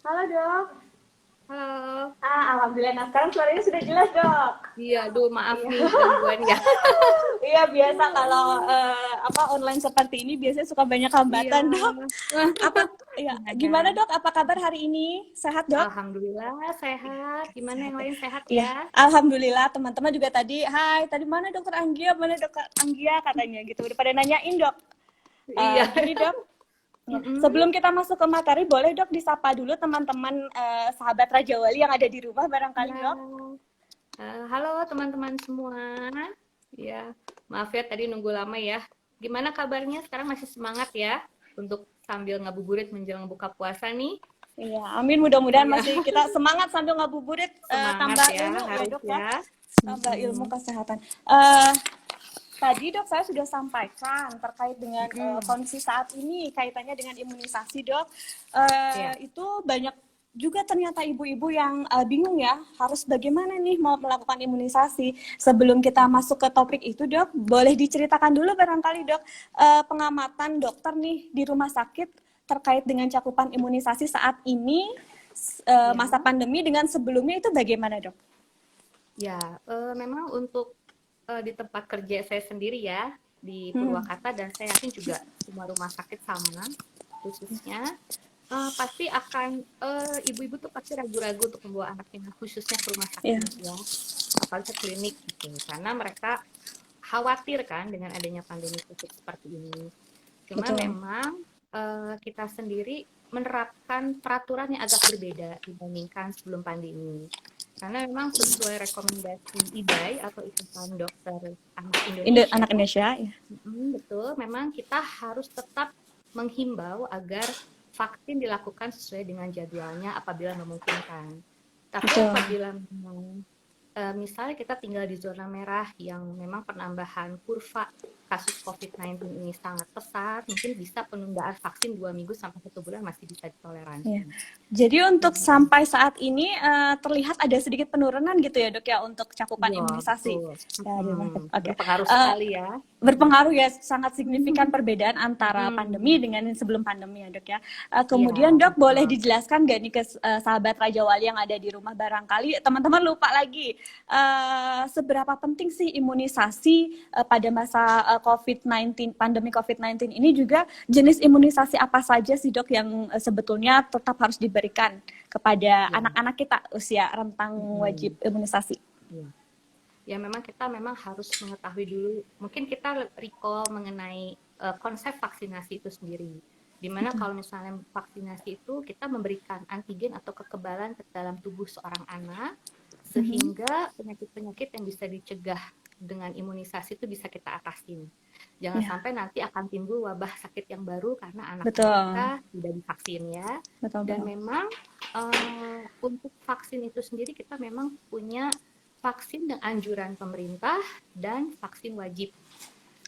Halo dok. Halo. Alhamdulillah. Nah sekarang suaranya sudah jelas dok. Iya, aduh maaf Iya. nih gangguan ya. Iya biasa kalau online seperti ini biasanya suka banyak Iya. hambatan dok. Apa ya? Gimana Ada. dok? Apa kabar hari ini? Sehat dok? Alhamdulillah sehat. Gimana Sehat yang ya. lain sehat Iya. ya? Alhamdulillah teman-teman juga tadi. Hai, tadi mana dokter Anggia? Mana dokter Anggia katanya gitu. Udah pada nanyain dok. Iya. Gini dok. Ya. Mm-mm. Sebelum kita masuk ke materi, boleh dok disapa dulu teman-teman sahabat Raja Wali yang ada di rumah barangkali Ya. dok. Halo teman-teman semua. Ya, maaf ya tadi nunggu lama ya. Gimana kabarnya? Sekarang masih semangat ya untuk sambil ngabuburit menjelang buka puasa nih? Iya, amin. Mudah-mudahan Iya, masih kita semangat sambil ngabuburit, semangat tambah ya ilmu ya harus dok ya, ya. tambah ilmu Mm-mm. kesehatan. Eh Tadi dok saya sudah sampaikan terkait dengan Mm-mm. kondisi saat ini kaitannya dengan imunisasi dok. Ya. Itu banyak juga ternyata ibu-ibu yang bingung ya harus bagaimana nih mau melakukan imunisasi. Sebelum kita masuk ke topik itu dok, boleh diceritakan dulu barangkali dok pengamatan dokter nih di rumah sakit terkait dengan cakupan imunisasi saat ini masa Ya. pandemi dengan sebelumnya itu bagaimana dok? Ya, memang untuk di tempat kerja saya sendiri ya, di Hmm. Purwakarta dan saya yakin juga semua rumah sakit sama, khususnya pasti akan ibu-ibu tuh pasti ragu-ragu untuk membawa anaknya khususnya ke rumah Ya, sakit ya, apalagi ke klinik gitu, karena mereka khawatir kan dengan adanya pandemi COVID seperti ini. Cuma betul. memang kita sendiri menerapkan peraturan yang agak berbeda dibandingkan sebelum pandemi. Karena memang sesuai rekomendasi IDAI atau Ikatan Dokter Anak Indonesia, Anak Indonesia ya. betul, memang kita harus tetap menghimbau agar vaksin dilakukan sesuai dengan jadwalnya apabila memungkinkan. Tapi Betul. apabila memang misalnya kita tinggal di zona merah yang memang penambahan kurva kasus COVID-19 ini sangat pesat, mungkin bisa penundaan vaksin 2 minggu sampai 1 bulan masih bisa Ya. ditoleransi. Jadi untuk Hmm. sampai saat ini terlihat ada sedikit penurunan gitu ya dok ya untuk cakupan Ya, imunisasi. betul. Ya, di rumah sakit. Oke. Berpengaruh Eh, sekali ya. Berpengaruh ya sangat signifikan perbedaan antara pandemi Hmm. dengan sebelum pandemi ya dok ya. Iya, Kemudian dok boleh betul. dijelaskan gak nih ke sahabat Raja Wali yang ada di rumah barangkali teman-teman lupa lagi seberapa penting sih imunisasi pada masa COVID-19 pandemi COVID-19 ini, juga jenis imunisasi apa saja sih dok yang sebetulnya tetap harus diberikan kepada Ya. anak-anak kita usia rentang wajib Hmm. imunisasi. Ya. Ya, memang kita memang harus mengetahui dulu, mungkin kita recall mengenai konsep vaksinasi itu sendiri. Dimana Betul. kalau misalnya vaksinasi itu kita memberikan antigen atau kekebalan ke dalam tubuh seorang anak, Mhm. sehingga penyakit-penyakit yang bisa dicegah dengan imunisasi itu bisa kita atasin. Jangan Ya, sampai nanti akan timbul wabah sakit yang baru karena anak-anak betul. kita tidak divaksin ya. Betul, Dan betul. memang untuk vaksin itu sendiri kita memang punya vaksin dan anjuran pemerintah dan vaksin wajib.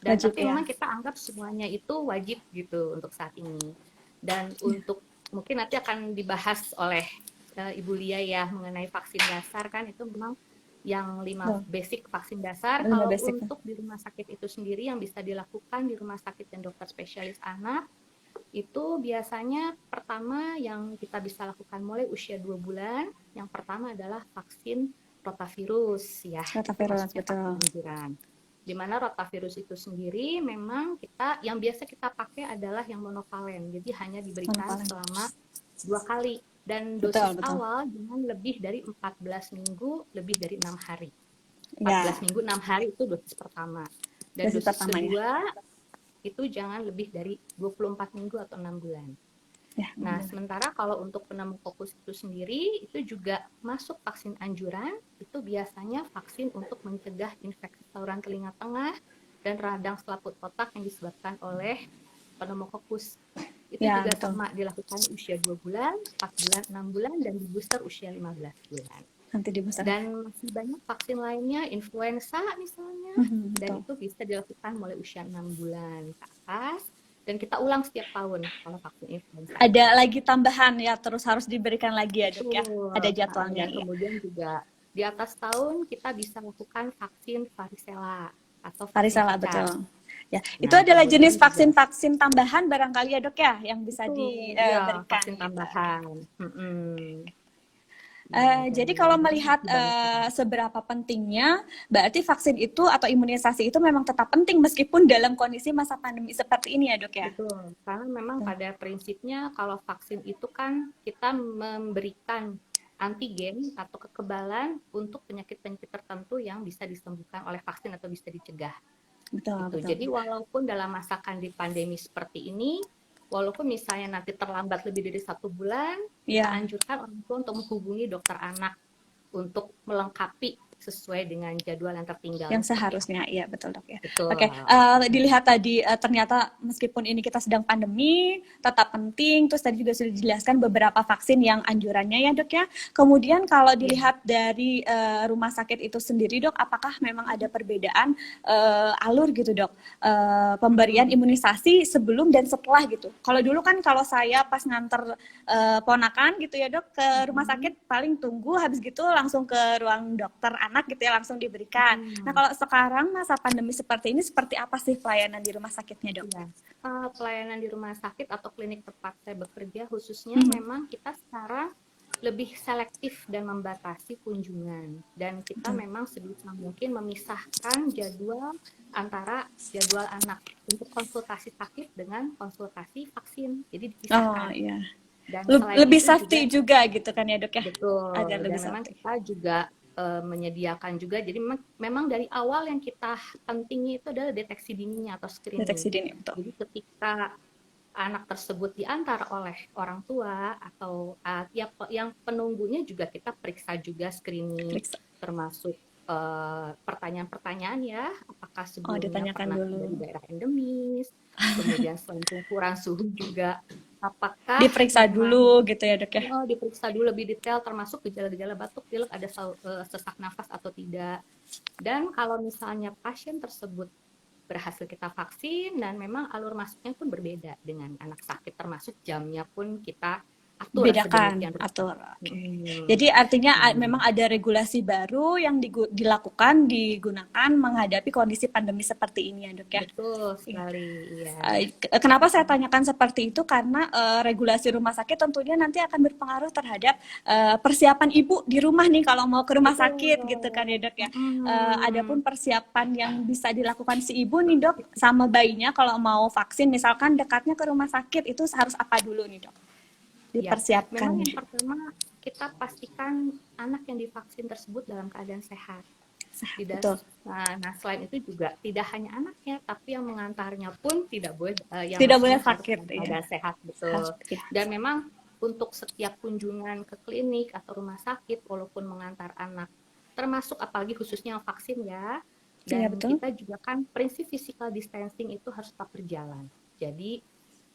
Dan Wajib tapi ya. memang kita anggap semuanya itu wajib gitu untuk saat ini. Dan untuk mungkin nanti akan dibahas oleh Ibu Lia ya mengenai vaksin dasar kan itu memang yang 5 Betul. basic vaksin dasar. 5 Kalau basic. untuk di rumah sakit itu sendiri yang bisa dilakukan di rumah sakit dan dokter spesialis anak itu biasanya pertama yang kita bisa lakukan mulai usia 2 bulan, yang pertama adalah vaksin rotavirus ya, itu Rotavirus, maksudnya betul. vaksin anjuran. Di mana rotavirus itu sendiri memang kita yang biasa kita pakai adalah yang monovalen, jadi hanya diberikan Monovalent. selama 2 kali dan Betul, dosis betul. awal dengan lebih dari 14 minggu, lebih dari 6 hari. 14 Ya, minggu 6 hari itu dosis pertama. Dan dosis dosis pertama ya. kedua itu jangan lebih dari 24 minggu atau 6 bulan. Ya, 6 Nah, bulan. sementara kalau untuk pneumokokus itu sendiri, itu juga masuk vaksin anjuran, itu biasanya vaksin untuk mencegah infeksi saluran telinga tengah dan radang selaput otak yang disebabkan oleh pneumokokus. Itu Ya, juga betul. sama dilakukan usia 2 bulan, 4 bulan, 6 bulan, dan di booster usia 15 bulan. Nanti di booster. Dan masih banyak vaksin lainnya, influenza misalnya, dan Betul. itu bisa dilakukan mulai usia 6 bulan ke atas, dan kita ulang setiap tahun kalau vaksin influenza Ada ini. lagi tambahan ya, terus harus diberikan lagi ya dok ya. Ada Betul, jadwalnya dan ya. kemudian juga di atas tahun kita bisa lakukan vaksin varicella atau vaksin Varicella cacar. betul. Ya, itu Nah, adalah jenis kemudian juga vaksin-vaksin tambahan barangkali ya dok ya yang bisa betul, ya diberikan vaksin gitu. tambahan. Iya, dan Jadi kalau memang melihat masih banyak lagi. seberapa pentingnya, berarti vaksin itu atau imunisasi itu memang tetap penting meskipun dalam kondisi masa pandemi seperti ini ya dok ya. Betul, karena memang Betul. pada prinsipnya kalau vaksin itu kan kita memberikan antigen atau kekebalan untuk penyakit-penyakit tertentu yang bisa disembuhkan oleh vaksin atau bisa dicegah. Betul, Gitu. betul. Jadi walaupun dalam masa pandemi seperti ini, walaupun misalnya nanti terlambat lebih dari 1 bulan, kita Ya, anjurkan orang tua untuk menghubungi dokter anak untuk melengkapi sesuai dengan jadwal yang tertinggal yang seperti seharusnya, apa. iya betul dok ya. Betul. Oke, dilihat tadi ternyata meskipun ini kita sedang pandemi, tetap penting. Terus tadi juga sudah dijelaskan beberapa vaksin yang anjurannya ya dok ya. Kemudian kalau Iya. dilihat dari rumah sakit itu sendiri dok, apakah memang ada perbedaan alur gitu dok, pemberian imunisasi sebelum dan setelah gitu. Kalau dulu kan kalau saya pas nganter ponakan gitu ya dok ke rumah sakit paling tunggu habis gitu langsung ke ruang dokter anak gitu ya langsung diberikan. Nah kalau sekarang masa pandemi seperti ini seperti apa sih pelayanan di rumah sakitnya dok? Ya. Pelayanan di rumah sakit atau klinik tempat saya bekerja khususnya memang kita sekarang lebih selektif dan membatasi kunjungan dan kita Betul. memang sebisa mungkin memisahkan jadwal antara jadwal anak untuk konsultasi sakit dengan konsultasi vaksin, jadi Oh dipisahkan. iya. Dan selain Lebih itu safety juga juga gitu kan ya dok ya? betul, Agar dan lebih memang safety. kita juga menyediakan juga, jadi memang dari awal yang kita pentingnya itu adalah deteksi dininya atau screening. Deteksi dini betul. Jadi ketika anak tersebut diantar oleh orang tua atau yang penunggunya juga kita periksa juga screening, Periksa. termasuk pertanyaan-pertanyaan ya, apakah Oh sebelumnya ditanyakan pernah dulu. dari daerah endemis, kemudian selain pengukuran suhu juga apakah Diperiksa memang dulu gitu ya dok ya? diperiksa dulu lebih detail termasuk gejala-gejala batuk pilek, ada sesak nafas atau tidak. Dan kalau misalnya pasien tersebut berhasil kita vaksin dan memang alur masuknya pun berbeda dengan anak sakit, termasuk jamnya pun kita atur Bedakan, sedemikian rupa. atur. Okay. Jadi artinya memang Hmm. ada regulasi baru yang dilakukan, digunakan menghadapi kondisi pandemi seperti ini ya dok ya? Betul sekali, iya. Kenapa saya tanyakan seperti itu? Karena regulasi rumah sakit tentunya nanti akan berpengaruh terhadap persiapan ibu di rumah nih kalau mau ke rumah sakit gitu kan ya dok ya. Adapun persiapan yang bisa dilakukan si ibu nih dok sama bayinya kalau mau vaksin misalkan dekatnya ke rumah sakit itu harus apa dulu nih dok? Ya, memang Dipersiapkannya. yang pertama kita pastikan anak yang divaksin tersebut dalam keadaan sehat. Betul. Nah, selain itu juga tidak hanya anaknya, tapi yang mengantarnya pun tidak boleh yang Tidak boleh maksudnya harus sakit dalam ya. keadaan sehat, betul. Ya. Dan memang untuk setiap kunjungan ke klinik atau rumah sakit, walaupun mengantar anak, termasuk apalagi khususnya yang vaksin ya, dan betul. kita juga kan prinsip physical distancing itu harus tetap berjalan. Jadi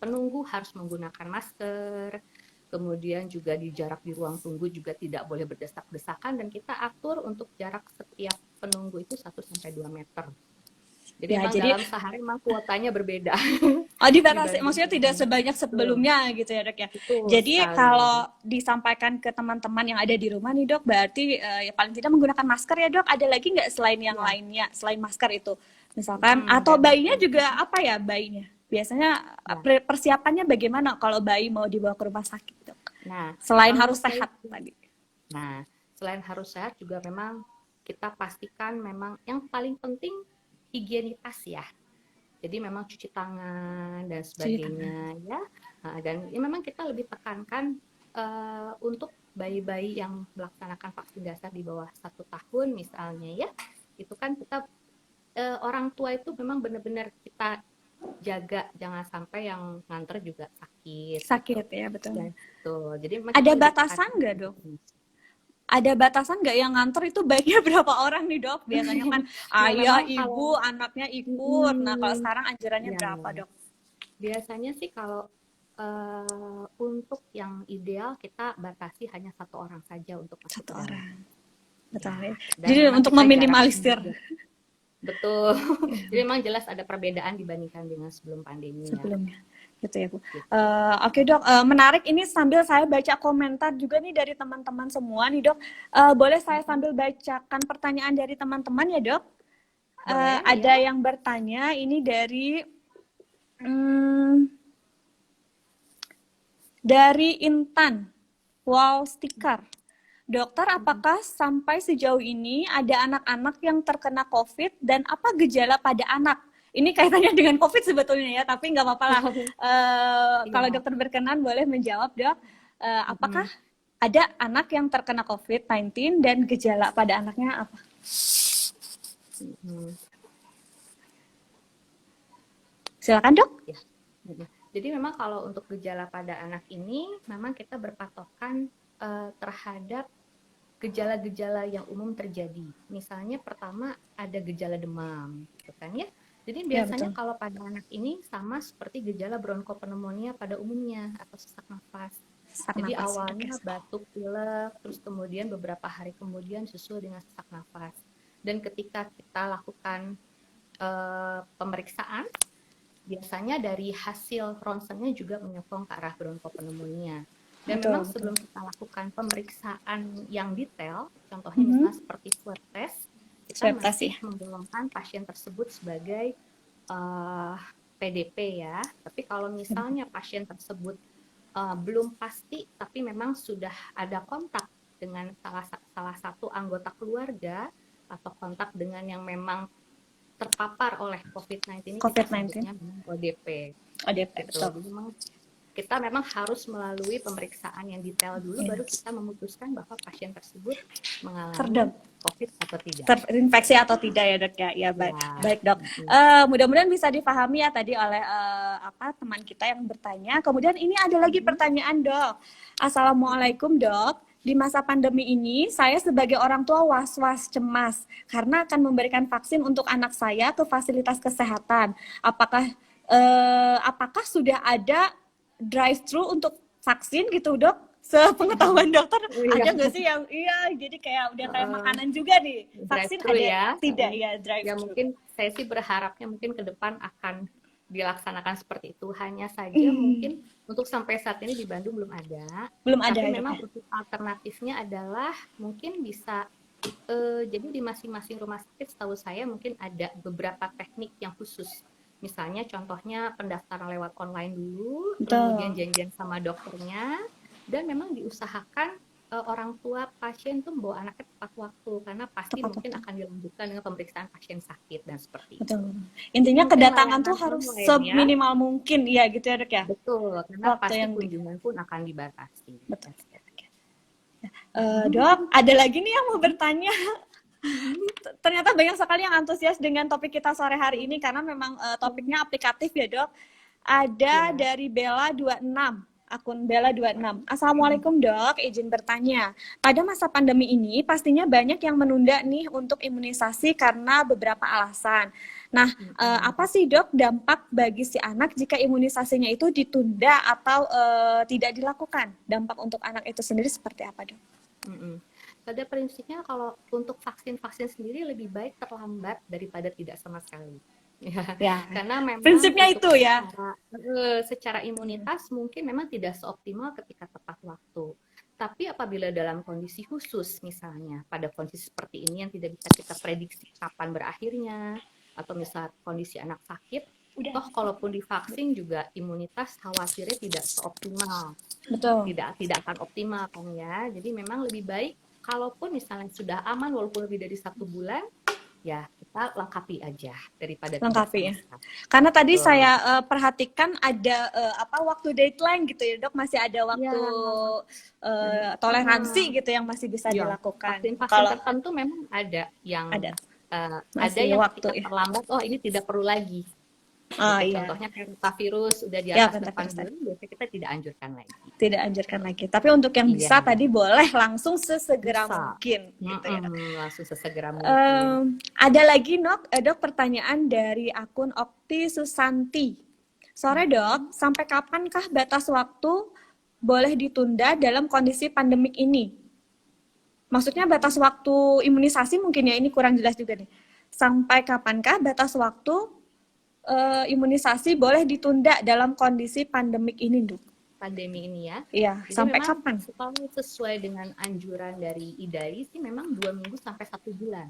penunggu harus menggunakan masker, kemudian juga di jarak di ruang tunggu juga tidak boleh berdesak-desakan dan kita atur untuk jarak setiap penunggu itu 1-2 meter. Jadi ya, memang dalam sehari memang kuotanya berbeda. Oh dibatasi, maksudnya tidak sebanyak sebelumnya gitu ya dok ya. Betul Jadi sekali. kalau disampaikan ke teman-teman yang ada di rumah nih dok, berarti ya paling tidak menggunakan masker ya dok. Ada lagi nggak selain yang lainnya, selain masker itu? Misalkan, atau bayinya juga apa ya bayinya? Biasanya persiapannya bagaimana kalau bayi mau dibawa ke rumah sakit dok? Nah, selain harus sehat tadi. Nah, selain harus sehat juga memang kita pastikan memang yang paling penting higienitas ya. Jadi memang cuci tangan dan sebagainya ya. Nah, dan ya memang kita lebih tekankan untuk bayi-bayi yang melaksanakan vaksin dasar di bawah 1 tahun misalnya ya, itu kan kita orang tua itu memang benar-benar kita jaga jangan sampai yang nganter juga sakit. Sakit ya betul. Betul. Jadi ada batasan nggak dok? Ada batasan nggak yang nganter itu baiknya berapa orang nih dok? Biasanya kan ayah, ibu, anaknya ikut. Nah kalau sekarang anjurannya berapa dok? Biasanya sih kalau untuk yang ideal kita batasi hanya 1 orang saja untuk masuk 1 orang. Betul ya. Jadi untuk meminimalisir. Betul. Jadi memang jelas ada perbedaan dibandingkan dengan sebelum pandemi. Sebelumnya. Gitu ya Bu. Oke dok, menarik ini sambil saya baca komentar juga nih dari teman-teman semua nih dok. Boleh saya sambil bacakan pertanyaan dari teman-teman ya dok? Boleh, ada ya. yang bertanya ini dari Intan. Wow, stiker. Dokter, apakah sampai sejauh ini ada anak-anak yang terkena COVID dan apa gejala pada anak? Ini kaitannya dengan COVID sebetulnya ya, tapi nggak apa-apa lah. Kalau Iya. dokter berkenan boleh menjawab, Dok. Apakah Mm-mm. ada anak yang terkena COVID-19 dan gejala pada anaknya apa? Mm-mm. Silakan, Dok. Ya. Mm-mm. Jadi memang kalau untuk gejala pada anak ini, memang kita berpatokan terhadap gejala-gejala yang umum terjadi. Misalnya pertama ada gejala demam, gitu kan ya. Jadi Ya, biasanya betul. kalau pada anak ini sama seperti gejala bronkopneumonia pada umumnya atau sesak nafas. Sesak Jadi napas, Dok. awalnya batuk pilek, terus kemudian beberapa hari kemudian susul dengan sesak nafas. Dan ketika kita lakukan pemeriksaan, biasanya dari hasil ronsennya juga menyokong ke arah bronkopneumonia. Dan Betul, memang betul. sebelum kita lakukan pemeriksaan yang detail, contohnya misalnya seperti swab test, kita Swab test masih ya. menggolongkan pasien tersebut sebagai PDP ya. Tapi kalau misalnya pasien tersebut belum pasti, tapi memang sudah ada kontak dengan salah satu anggota keluarga atau kontak dengan yang memang terpapar oleh COVID-19 ini, kita COVID-19. sebutnya memang ODP. ODP, Gitu. betul. Jadi memang kita memang harus melalui pemeriksaan yang detail dulu, baru Yes. kita memutuskan bahwa pasien tersebut mengalami Terdam. COVID atau tidak. Terinfeksi atau tidak ya, Dok ya? Ya, baik, Ya. baik, Dok. Mudah-mudahan bisa dipahami ya tadi oleh teman kita yang bertanya. Kemudian ini ada lagi pertanyaan, Dok. Assalamualaikum, Dok. Di masa pandemi ini, saya sebagai orang tua was-was cemas karena akan memberikan vaksin untuk anak saya ke fasilitas kesehatan. Apakah sudah ada drive-thru untuk vaksin gitu, Dok? Sepengetahuan dokter, ada nggak sih yang jadi kayak udah kayak makanan juga nih, vaksin Drive-thru ada ya. tidak ya Ya drive-thru? mungkin saya sih berharapnya mungkin ke depan akan dilaksanakan seperti itu. Hanya saja mungkin untuk sampai saat ini di Bandung belum ada. Belum ada Tapi ya, Dok memang ya? untuk alternatifnya adalah mungkin bisa jadi di masing-masing rumah sakit setahu saya mungkin ada beberapa teknik yang khusus. Misalnya contohnya pendaftaran lewat online dulu, kemudian Betul. janjian sama dokternya, dan memang diusahakan orang tua pasien tuh membawa anaknya tepat waktu, karena pasti Tepat mungkin waktu. akan dilanjutkan dengan pemeriksaan pasien sakit dan seperti itu. Betul. Intinya Mungkin kedatangan tuh layanan harus online ya. seminimal mungkin, ya gitu ya, Dok ya? Betul, karena Waktu pasti yang kunjungan pun akan dibatasi. betul. Dok, ada lagi nih yang mau bertanya. Ternyata banyak sekali yang antusias dengan topik kita sore hari ini karena memang topiknya aplikatif ya, Dok. Ada dari Bella 26, akun Bella 26. Assalamualaikum, Dok, izin bertanya. Pada masa pandemi ini pastinya banyak yang menunda nih untuk imunisasi karena beberapa alasan. Nah, apa sih, Dok, dampak bagi si anak jika imunisasinya itu ditunda atau tidak dilakukan? Dampak untuk anak itu sendiri seperti apa, Dok? Pada prinsipnya kalau untuk vaksin-vaksin sendiri lebih baik terlambat daripada tidak sama sekali. Ya, Karena memang prinsipnya untuk itu ya. secara imunitas mungkin memang tidak seoptimal ketika tepat waktu. Tapi apabila dalam kondisi khusus, misalnya pada kondisi seperti ini yang tidak bisa kita prediksi kapan berakhirnya, atau misal kondisi anak sakit, toh kalaupun divaksin juga imunitas khawatirnya tidak seoptimal. Betul. Tidak akan optimal kan ya. Jadi memang lebih baik kalaupun misalnya sudah aman walaupun lebih dari 1 bulan, ya kita lengkapi aja daripada Lengkapi ya. tidak sama sekali. Karena tadi Betul. saya perhatikan ada waktu deadline gitu ya, Dok, masih ada waktu toleransi gitu yang masih bisa dilakukan. Vaksin-vaksin Kalau tertentu memang ada yang ada yang waktu ketika ya. terlambat, oh ini tidak perlu lagi. Oh, gitu. iya. Contohnya kayak rotavirus udah di Ya, atas 8 pentavirus bulan, biasanya kita tidak anjurkan lagi. Tidak anjurkan lagi. Tapi untuk yang bisa tadi boleh langsung sesegera mungkin. Gitu ya, Dok. Langsung sesegera mungkin. Ada lagi, Dok, pertanyaan dari akun Okti Susanti. Sore, Dok, sampai kapankah batas waktu boleh ditunda dalam kondisi pandemik ini? Maksudnya batas waktu imunisasi mungkin ya, ini kurang jelas juga nih. Sampai kapankah batas waktu imunisasi boleh ditunda dalam kondisi pandemik ini, Dok? Pandemi ini ya. Iya, jadi sampai memang kapan? Sesuai dengan anjuran dari IDAI sih memang 2 minggu sampai 1 bulan.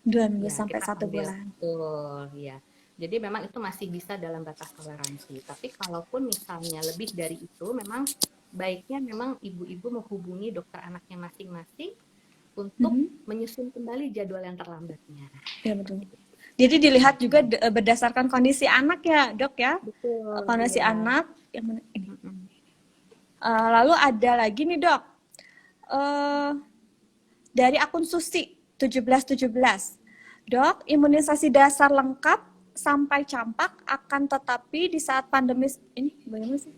2 minggu Ya, sampai kita satu ambil. bulan. Betul, ya. Jadi memang itu masih bisa dalam batas toleransi. Tapi kalaupun misalnya lebih dari itu, memang baiknya memang ibu-ibu menghubungi dokter anaknya masing-masing untuk Mhm. menyusun kembali jadwal yang terlambatnya. Ya betul. Jadi dilihat juga berdasarkan kondisi anak ya, Dok ya. Betul, Kondisi iya. anak yang mana ini. Mm-mm. Lalu ada lagi nih, Dok. Eh, dari akun Susi 1717. Dok, imunisasi dasar lengkap sampai campak akan tetapi di saat pandemi ini bagaimana sih?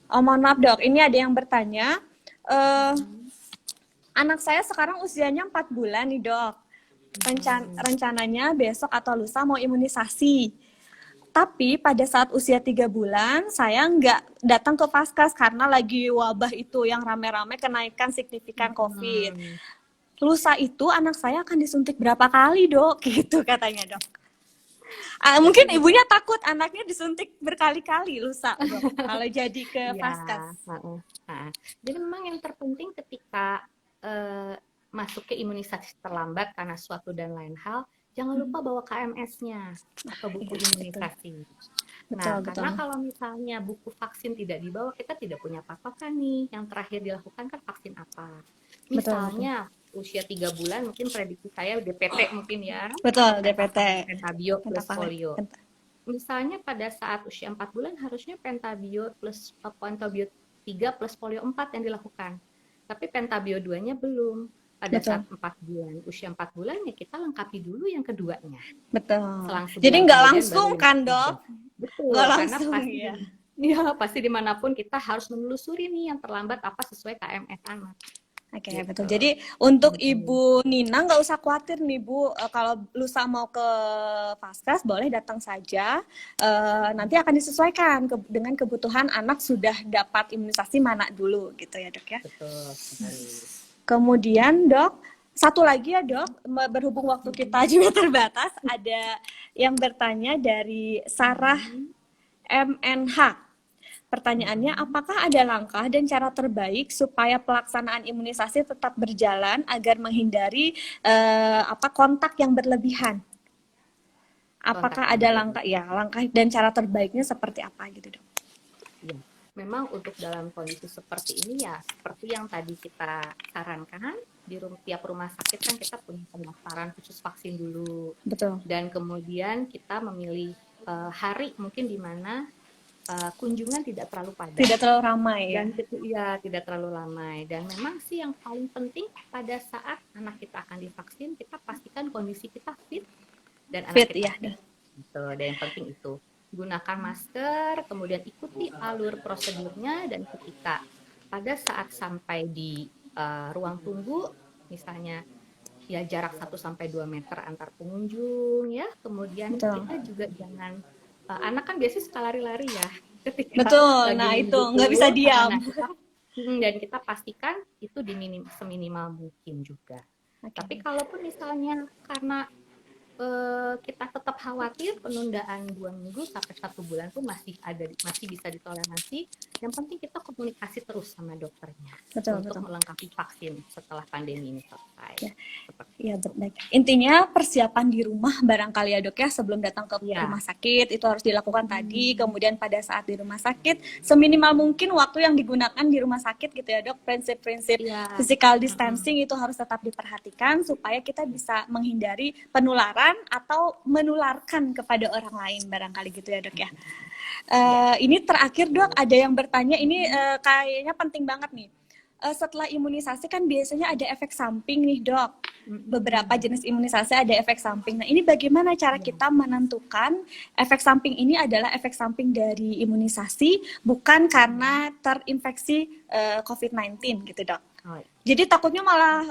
Oh, mohon maaf, Dok. Ini ada yang bertanya, eh, anak saya sekarang usianya 4 bulan nih, Dok. Rencananya besok atau lusa mau imunisasi. Tapi pada saat usia 3 bulan, saya nggak datang ke Vaskes karena lagi wabah itu yang rame-rame kenaikan signifikan COVID. Hmm. Lusa itu anak saya akan disuntik berapa kali, Dok? Gitu katanya, Dok. Jadi Mungkin ibunya takut anaknya disuntik berkali-kali lusa, Dok. Kalau jadi ke ya, Vaskes. jadi memang yang terpenting ketika eh, masuk ke imunisasi terlambat karena suatu dan lain hal, jangan lupa bawa KMS-nya atau buku Iya, betul. imunisasi. Betul, Nah, betul. karena kalau misalnya buku vaksin tidak dibawa, kita tidak punya patokan nih. Yang terakhir dilakukan kan vaksin apa? Betul, betul. Misalnya usia 3 bulan, mungkin prediksi saya DPT mungkin ya, atau Betul, DPT. pentabio plus Pentavir. polio. Misalnya pada saat usia 4 bulan harusnya pentabio plus pentabio 3 plus polio 4 yang dilakukan. Tapi pentabio 2-nya belum. Pada Betul. saat 4 bulan, usia 4 bulan ya kita lengkapi dulu yang keduanya. Betul. Selang Jadi sebulan nggak kemudian baru langsung yang kan, ketiga. Dok? Betul, Nggak karena langsung, pasti ya. ya pasti dimanapun kita harus menelusuri nih yang terlambat apa sesuai KMS anak. Oke, Gitu. betul. Jadi untuk Ibu Nina nggak usah khawatir nih Bu, kalau lusa mau ke Vaskes boleh datang saja. Nanti akan disesuaikan dengan kebutuhan anak sudah dapat imunisasi mana dulu gitu ya, Dok ya. Betul sekali. Kemudian, Dok, satu lagi ya, Dok, berhubung waktu kita juga terbatas, ada yang bertanya dari Sarah MNH. Pertanyaannya, apakah ada langkah dan cara terbaik supaya pelaksanaan imunisasi tetap berjalan agar menghindari kontak yang berlebihan? Apakah ada langkah dan cara terbaiknya seperti apa gitu, Dok? Ya, memang untuk dalam kondisi seperti ini ya seperti yang tadi kita sarankan di tiap rumah sakit kan kita punya pendaftaran khusus vaksin dulu. Betul. Dan kemudian kita memilih hari mungkin di mana kunjungan tidak terlalu padat. Tidak terlalu ramai dan ya. tidak terlalu ramai. Dan memang sih yang paling penting pada saat anak kita akan divaksin, kita pastikan kondisi kita fit dan anak kita fit. Gitu. Dan yang penting itu gunakan masker, kemudian ikuti alur prosedurnya, dan ketika pada saat sampai di ruang tunggu, misalnya ya jarak 1-2 meter antar pengunjung ya. Kemudian kita juga jangan anak kan biasanya suka lari-lari ya ketika betul, lagi nah itu nunggu nggak bisa diam. Nah, dan kita pastikan itu seminimal mungkin juga. Tapi kalaupun misalnya karena kita tetap khawatir penundaan 2 minggu sampai 1 bulan pun masih bisa ditoleransi. Yang penting kita komunikasi terus sama dokternya untuk melengkapi vaksin setelah pandemi ini selesai. Ya, baik. Intinya persiapan di rumah barangkali ya, Dok ya, sebelum datang ke rumah sakit itu harus dilakukan tadi. Kemudian pada saat di rumah sakit seminimal mungkin waktu yang digunakan di rumah sakit gitu ya, Dok. Prinsip-prinsip physical distancing itu harus tetap diperhatikan supaya kita bisa menghindari penularan atau menularkan kepada orang lain barangkali gitu ya, Dok ya. Ini terakhir, Dok, ada yang bertanya ini kayaknya penting banget nih. Setelah imunisasi kan biasanya ada efek samping nih, Dok. Beberapa jenis imunisasi ada efek samping. Nah, ini bagaimana cara kita menentukan efek samping ini adalah efek samping dari imunisasi bukan karena terinfeksi COVID-19 gitu, Dok. Jadi takutnya malah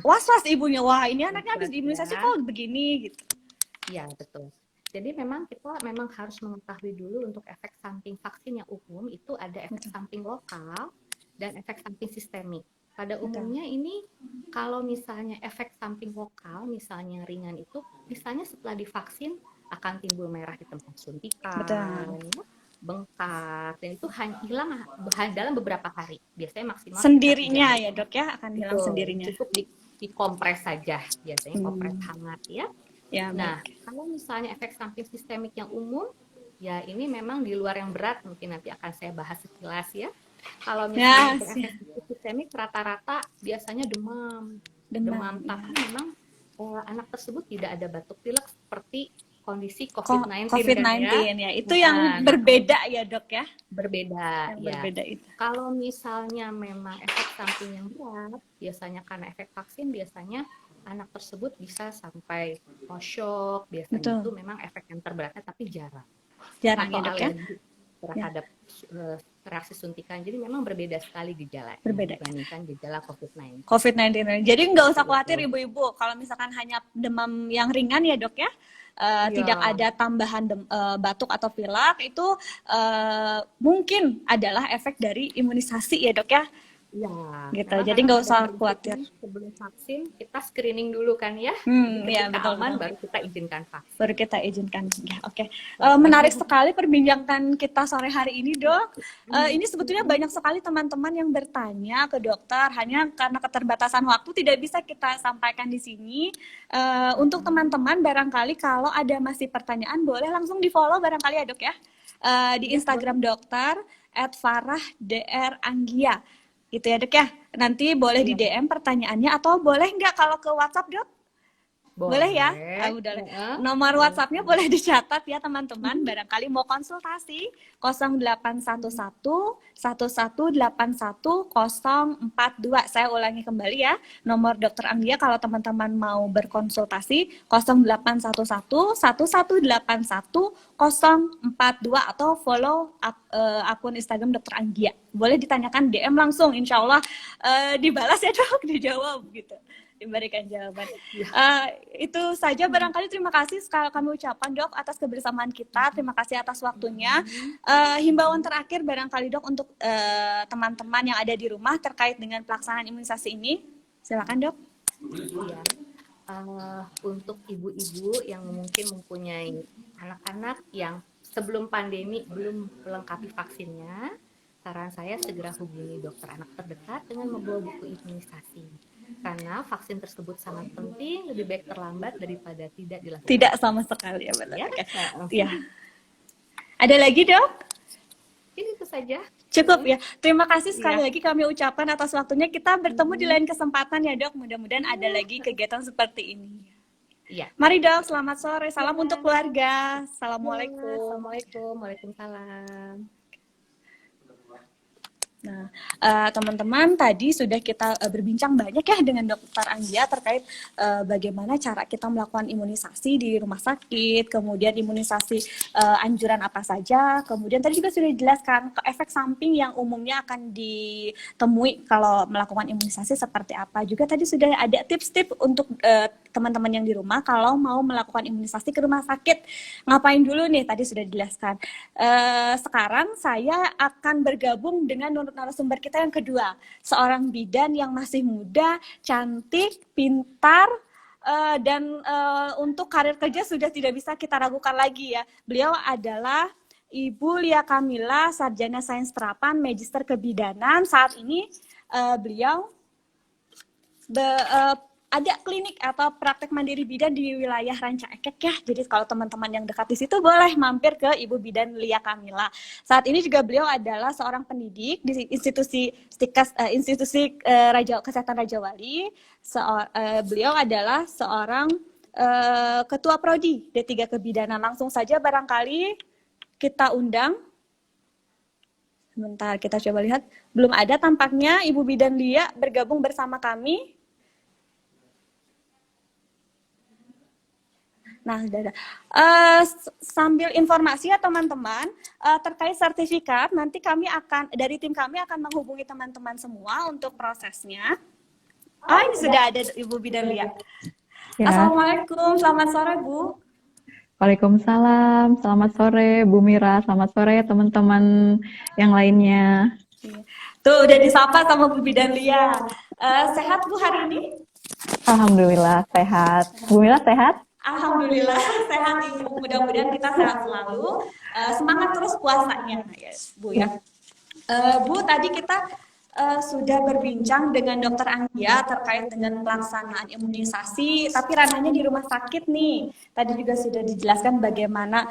was-was ibunya, wah ini anaknya habis diimunisasi kok begini gitu. Iya, betul. Jadi memang kita harus mengetahui dulu untuk efek samping vaksin yang umum itu ada efek samping lokal dan efek samping sistemik. Pada umumnya ini kalau misalnya efek samping lokal, misalnya ringan itu, misalnya setelah divaksin akan timbul merah di tempat suntikan, bengkak, dan itu hilang dalam beberapa hari. Biasanya maksimal sekitar 3 Sendirinya hari. ya dok ya, akan hilang Betul, sendirinya. cukup dikompres saja, biasanya kompres hangat ya. Ya, Nah, baik. kalau misalnya efek samping sistemik yang umum, ya ini memang di luar yang berat, mungkin nanti akan saya bahas sekilas ya. Kalau misalnya Ya, untuk efek samping sistemik rata-rata biasanya demam, demam. tapi memang anak tersebut tidak ada batuk pilek seperti kondisi Ko- COVID-19 COVID-19 kan ya, itu ya. yang Nah, berbeda ya dok ya, berbeda yang ya. berbeda itu. Kalau misalnya memang efek samping yang berat, biasanya karena efek vaksin, biasanya anak tersebut bisa sampai shock, biasanya Betul. itu memang efek yang terberatnya, tapi jarang. Jarang Atau ya dok ya. alergi terhadap reaksi suntikan. Jadi memang berbeda sekali gejalanya Berbeda. dibandingkan gejala COVID-19. COVID-19. Jadi nggak usah khawatir Betul. ibu-ibu, kalau misalkan hanya demam yang ringan ya dok ya, tidak Iya. ada tambahan batuk atau pilek, itu mungkin adalah efek dari imunisasi ya dok ya. Ya, Gitu. memang Jadi karena nggak pada usah khawatir. prinsipnya sebelum vaksin kita screening dulu kan ya. Jadi Ya ketika betul, aman betul. baru kita izinkan vaksin. Baru kita izinkan. Ya, oke. Menarik sekali perbincangan kita sore hari ini, dok. Ini sebetulnya banyak sekali teman-teman yang bertanya ke dokter, hanya karena keterbatasan waktu tidak bisa kita sampaikan di sini. Untuk teman-teman barangkali kalau ada masih pertanyaan, boleh langsung di-follow barangkali ya, dok ya. Di Instagram dokter @farah_dr_anggia. Gitu ya, dok ya. Nanti boleh di DM pertanyaannya, atau boleh nggak kalau ke WhatsApp, dok? Boleh ya? Udah. Nomor WhatsApp-nya boleh dicatat ya teman-teman. Barangkali mau konsultasi 0811 1181 042. Saya ulangi kembali ya. Nomor Dokter Anggia kalau teman-teman mau berkonsultasi 0811 1181 042 atau follow akun Instagram Dokter Anggia. Boleh ditanyakan DM langsung, insya Allah dibalas ya dok, dijawab gitu. Diberikan jawaban. Itu saja barangkali. Terima kasih sekali kami ucapkan dok atas kebersamaan kita. Terima kasih atas waktunya. Himbauan terakhir barangkali dok untuk teman-teman yang ada di rumah terkait dengan pelaksanaan imunisasi ini. Silakan dok. Ya. Untuk ibu-ibu yang mungkin mempunyai anak-anak yang sebelum pandemi belum melengkapi vaksinnya, saran saya segera hubungi dokter anak terdekat dengan membawa buku imunisasi. Karena vaksin tersebut sangat penting, lebih baik terlambat daripada tidak dilakukan. Tidak sama sekali ya betul. Ya? Ya. Ada lagi dok? Ini itu saja. Cukup ya. Terima kasih sekali lagi kami ucapkan atas waktunya. Kita bertemu di lain kesempatan ya dok. Mudah-mudahan ada lagi kegiatan seperti ini. Iya. Mari dok, selamat sore. Salam untuk keluarga. Assalamualaikum. Assalamualaikum. Waalaikumsalam. Nah, teman-teman, tadi sudah kita berbincang banyak ya dengan Dokter Anggia terkait bagaimana cara kita melakukan imunisasi di rumah sakit, kemudian imunisasi anjuran apa saja, kemudian tadi juga sudah dijelaskan efek samping yang umumnya akan ditemui kalau melakukan imunisasi seperti apa. Juga tadi sudah ada tips-tips untuk teman-teman yang di rumah kalau mau melakukan imunisasi ke rumah sakit. Ngapain dulu nih, tadi sudah dijelaskan. Sekarang saya akan bergabung dengan narasumber kita yang kedua, seorang bidan yang masih muda, cantik, pintar, dan untuk karir kerja sudah tidak bisa kita ragukan lagi ya. Beliau adalah Ibu Lia Kamila, Sarjana Sains Terapan, Magister Kebidanan. Saat ini beliau ada klinik atau praktek mandiri bidan di wilayah Ranca Ekek ya. Jadi kalau teman-teman yang dekat di situ boleh mampir ke Ibu Bidan Lia Kamila. Saat ini juga beliau adalah seorang pendidik di institusi Kesehatan Raja Wali. Beliau adalah seorang ketua prodi D3 Kebidanan. Langsung saja barangkali kita undang. Sebentar, kita coba lihat. Belum ada tampaknya Ibu Bidan Lia bergabung bersama kami. Nah, sudah ada. Sambil informasi ya teman-teman, terkait sertifikat, nanti dari tim kami akan menghubungi teman-teman semua untuk prosesnya. Ini sudah ada Ibu Bidan Lia. Ya. Assalamualaikum, selamat sore Bu. Waalaikumsalam, selamat sore Bu Mira, selamat sore teman-teman yang lainnya. Tuh, udah disapa sama Bu Bidan Lia. Sehat Bu hari ini? Alhamdulillah sehat. Bu Mira sehat? Alhamdulillah sehat Ibu. Mudah-mudahan kita sehat selalu. Semangat terus puasanya ya Bu ya. Bu, tadi kita sudah berbincang dengan Dokter Anggia terkait dengan pelaksanaan imunisasi, tapi ranahnya di rumah sakit nih. Tadi juga sudah dijelaskan bagaimana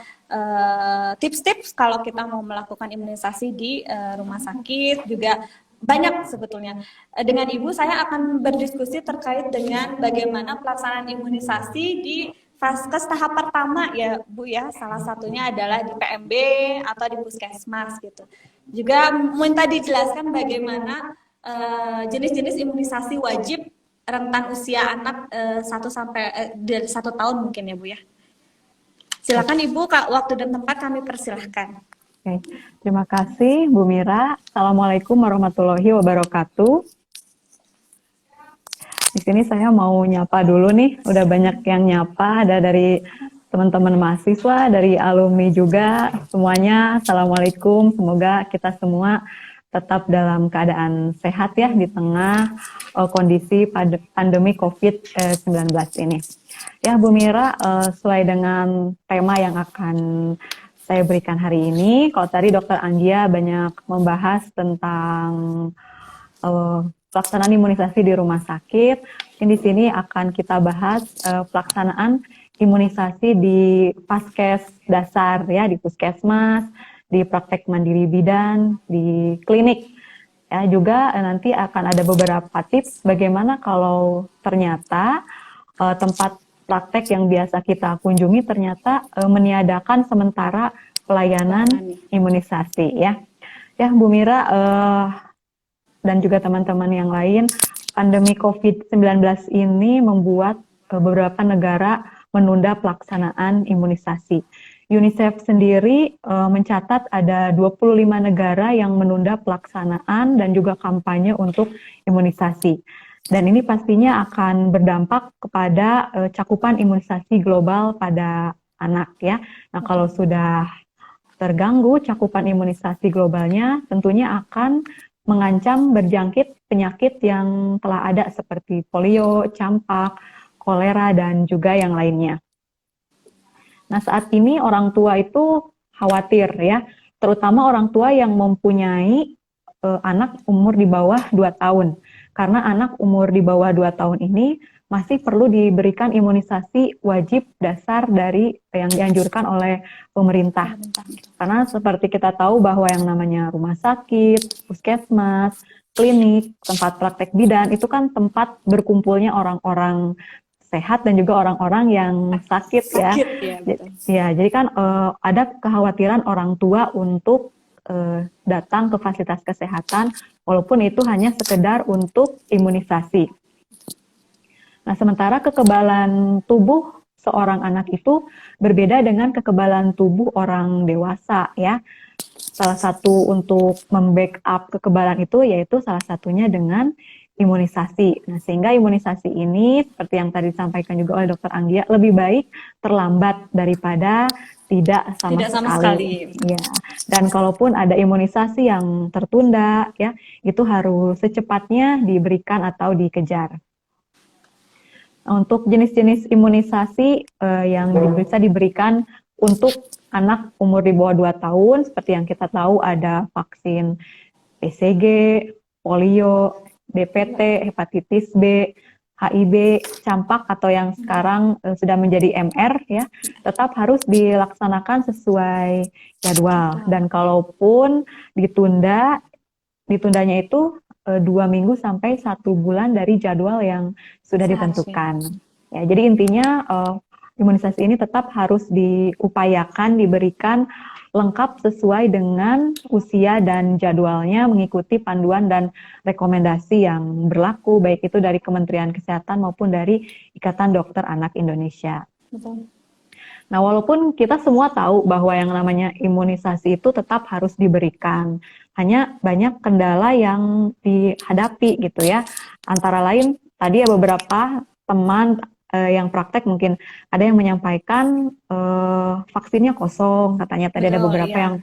tips-tips kalau kita mau melakukan imunisasi di rumah sakit, juga banyak sebetulnya. Dengan Ibu saya akan berdiskusi terkait dengan bagaimana pelaksanaan imunisasi di Vaskes tahap pertama ya Bu ya, salah satunya adalah di PMB atau di puskesmas gitu. Juga minta dijelaskan bagaimana jenis-jenis imunisasi wajib rentan usia anak 1 mungkin ya Bu ya. Silakan Ibu, Kak, waktu dan tempat kami persilahkan. Oke, terima kasih Bu Mira. Assalamualaikum warahmatullahi wabarakatuh. Di sini saya mau nyapa dulu nih, udah banyak yang nyapa, ada dari teman-teman mahasiswa, dari alumni juga, semuanya Assalamualaikum, semoga kita semua tetap dalam keadaan sehat ya di tengah kondisi pandemi COVID-19 ini. Ya Bu Mira, sesuai dengan tema yang akan saya berikan hari ini, kalau tadi Dokter Anggia banyak membahas tentang pelaksanaan imunisasi di rumah sakit. Di sini akan kita bahas pelaksanaan imunisasi di Vaskes dasar ya, di puskesmas, di praktek mandiri bidan, di klinik. Ya, juga nanti akan ada beberapa tips bagaimana kalau ternyata tempat praktek yang biasa kita kunjungi ternyata meniadakan sementara pelayanan imunisasi ya. Ya Bu Mira dan juga teman-teman yang lain, pandemi COVID-19 ini membuat beberapa negara menunda pelaksanaan imunisasi. UNICEF sendiri mencatat ada 25 negara yang menunda pelaksanaan dan juga kampanye untuk imunisasi. Dan ini pastinya akan berdampak kepada cakupan imunisasi global pada anak ya. Nah, kalau sudah terganggu cakupan imunisasi globalnya, tentunya akan mengancam berjangkit penyakit yang telah ada seperti polio, campak, kolera, dan juga yang lainnya. Nah, saat ini orang tua itu khawatir ya, terutama orang tua yang mempunyai anak umur di bawah 2 tahun. Karena anak umur di bawah 2 tahun ini masih perlu diberikan imunisasi wajib dasar dari yang dianjurkan oleh pemerintah. Karena seperti kita tahu bahwa yang namanya rumah sakit, puskesmas, klinik, tempat praktek bidan, itu kan tempat berkumpulnya orang-orang sehat dan juga orang-orang yang sakit ya. Ya, jadi kan ada kekhawatiran orang tua untuk datang ke fasilitas kesehatan walaupun itu hanya sekedar untuk imunisasi. Nah, sementara kekebalan tubuh seorang anak itu berbeda dengan kekebalan tubuh orang dewasa ya. Salah satu untuk membackup kekebalan itu yaitu salah satunya dengan imunisasi. Nah, sehingga imunisasi ini seperti yang tadi disampaikan juga oleh Dokter Anggia lebih baik terlambat daripada tidak sama sekali. Ya. Dan kalaupun ada imunisasi yang tertunda, ya, itu harus secepatnya diberikan atau dikejar. Nah, untuk jenis-jenis imunisasi yang bisa diberikan untuk anak umur di bawah 2 tahun, seperti yang kita tahu ada vaksin BCG, polio, DPT, hepatitis B, HIV, campak atau yang sekarang sudah menjadi MR ya, tetap harus dilaksanakan sesuai jadwal. Dan kalaupun ditundanya itu 2 minggu sampai 1 bulan dari jadwal yang sudah ditentukan. Ya, jadi intinya imunisasi ini tetap harus diupayakan diberikan lengkap sesuai dengan usia dan jadwalnya mengikuti panduan dan rekomendasi yang berlaku baik itu dari Kementerian Kesehatan maupun dari Ikatan Dokter Anak Indonesia. Betul. Nah, walaupun kita semua tahu bahwa yang namanya imunisasi itu tetap harus diberikan, hanya banyak kendala yang dihadapi gitu ya. Antara lain tadi ya beberapa teman yang praktek mungkin ada yang menyampaikan vaksinnya kosong, katanya tadi ada Betul, beberapa iya. yang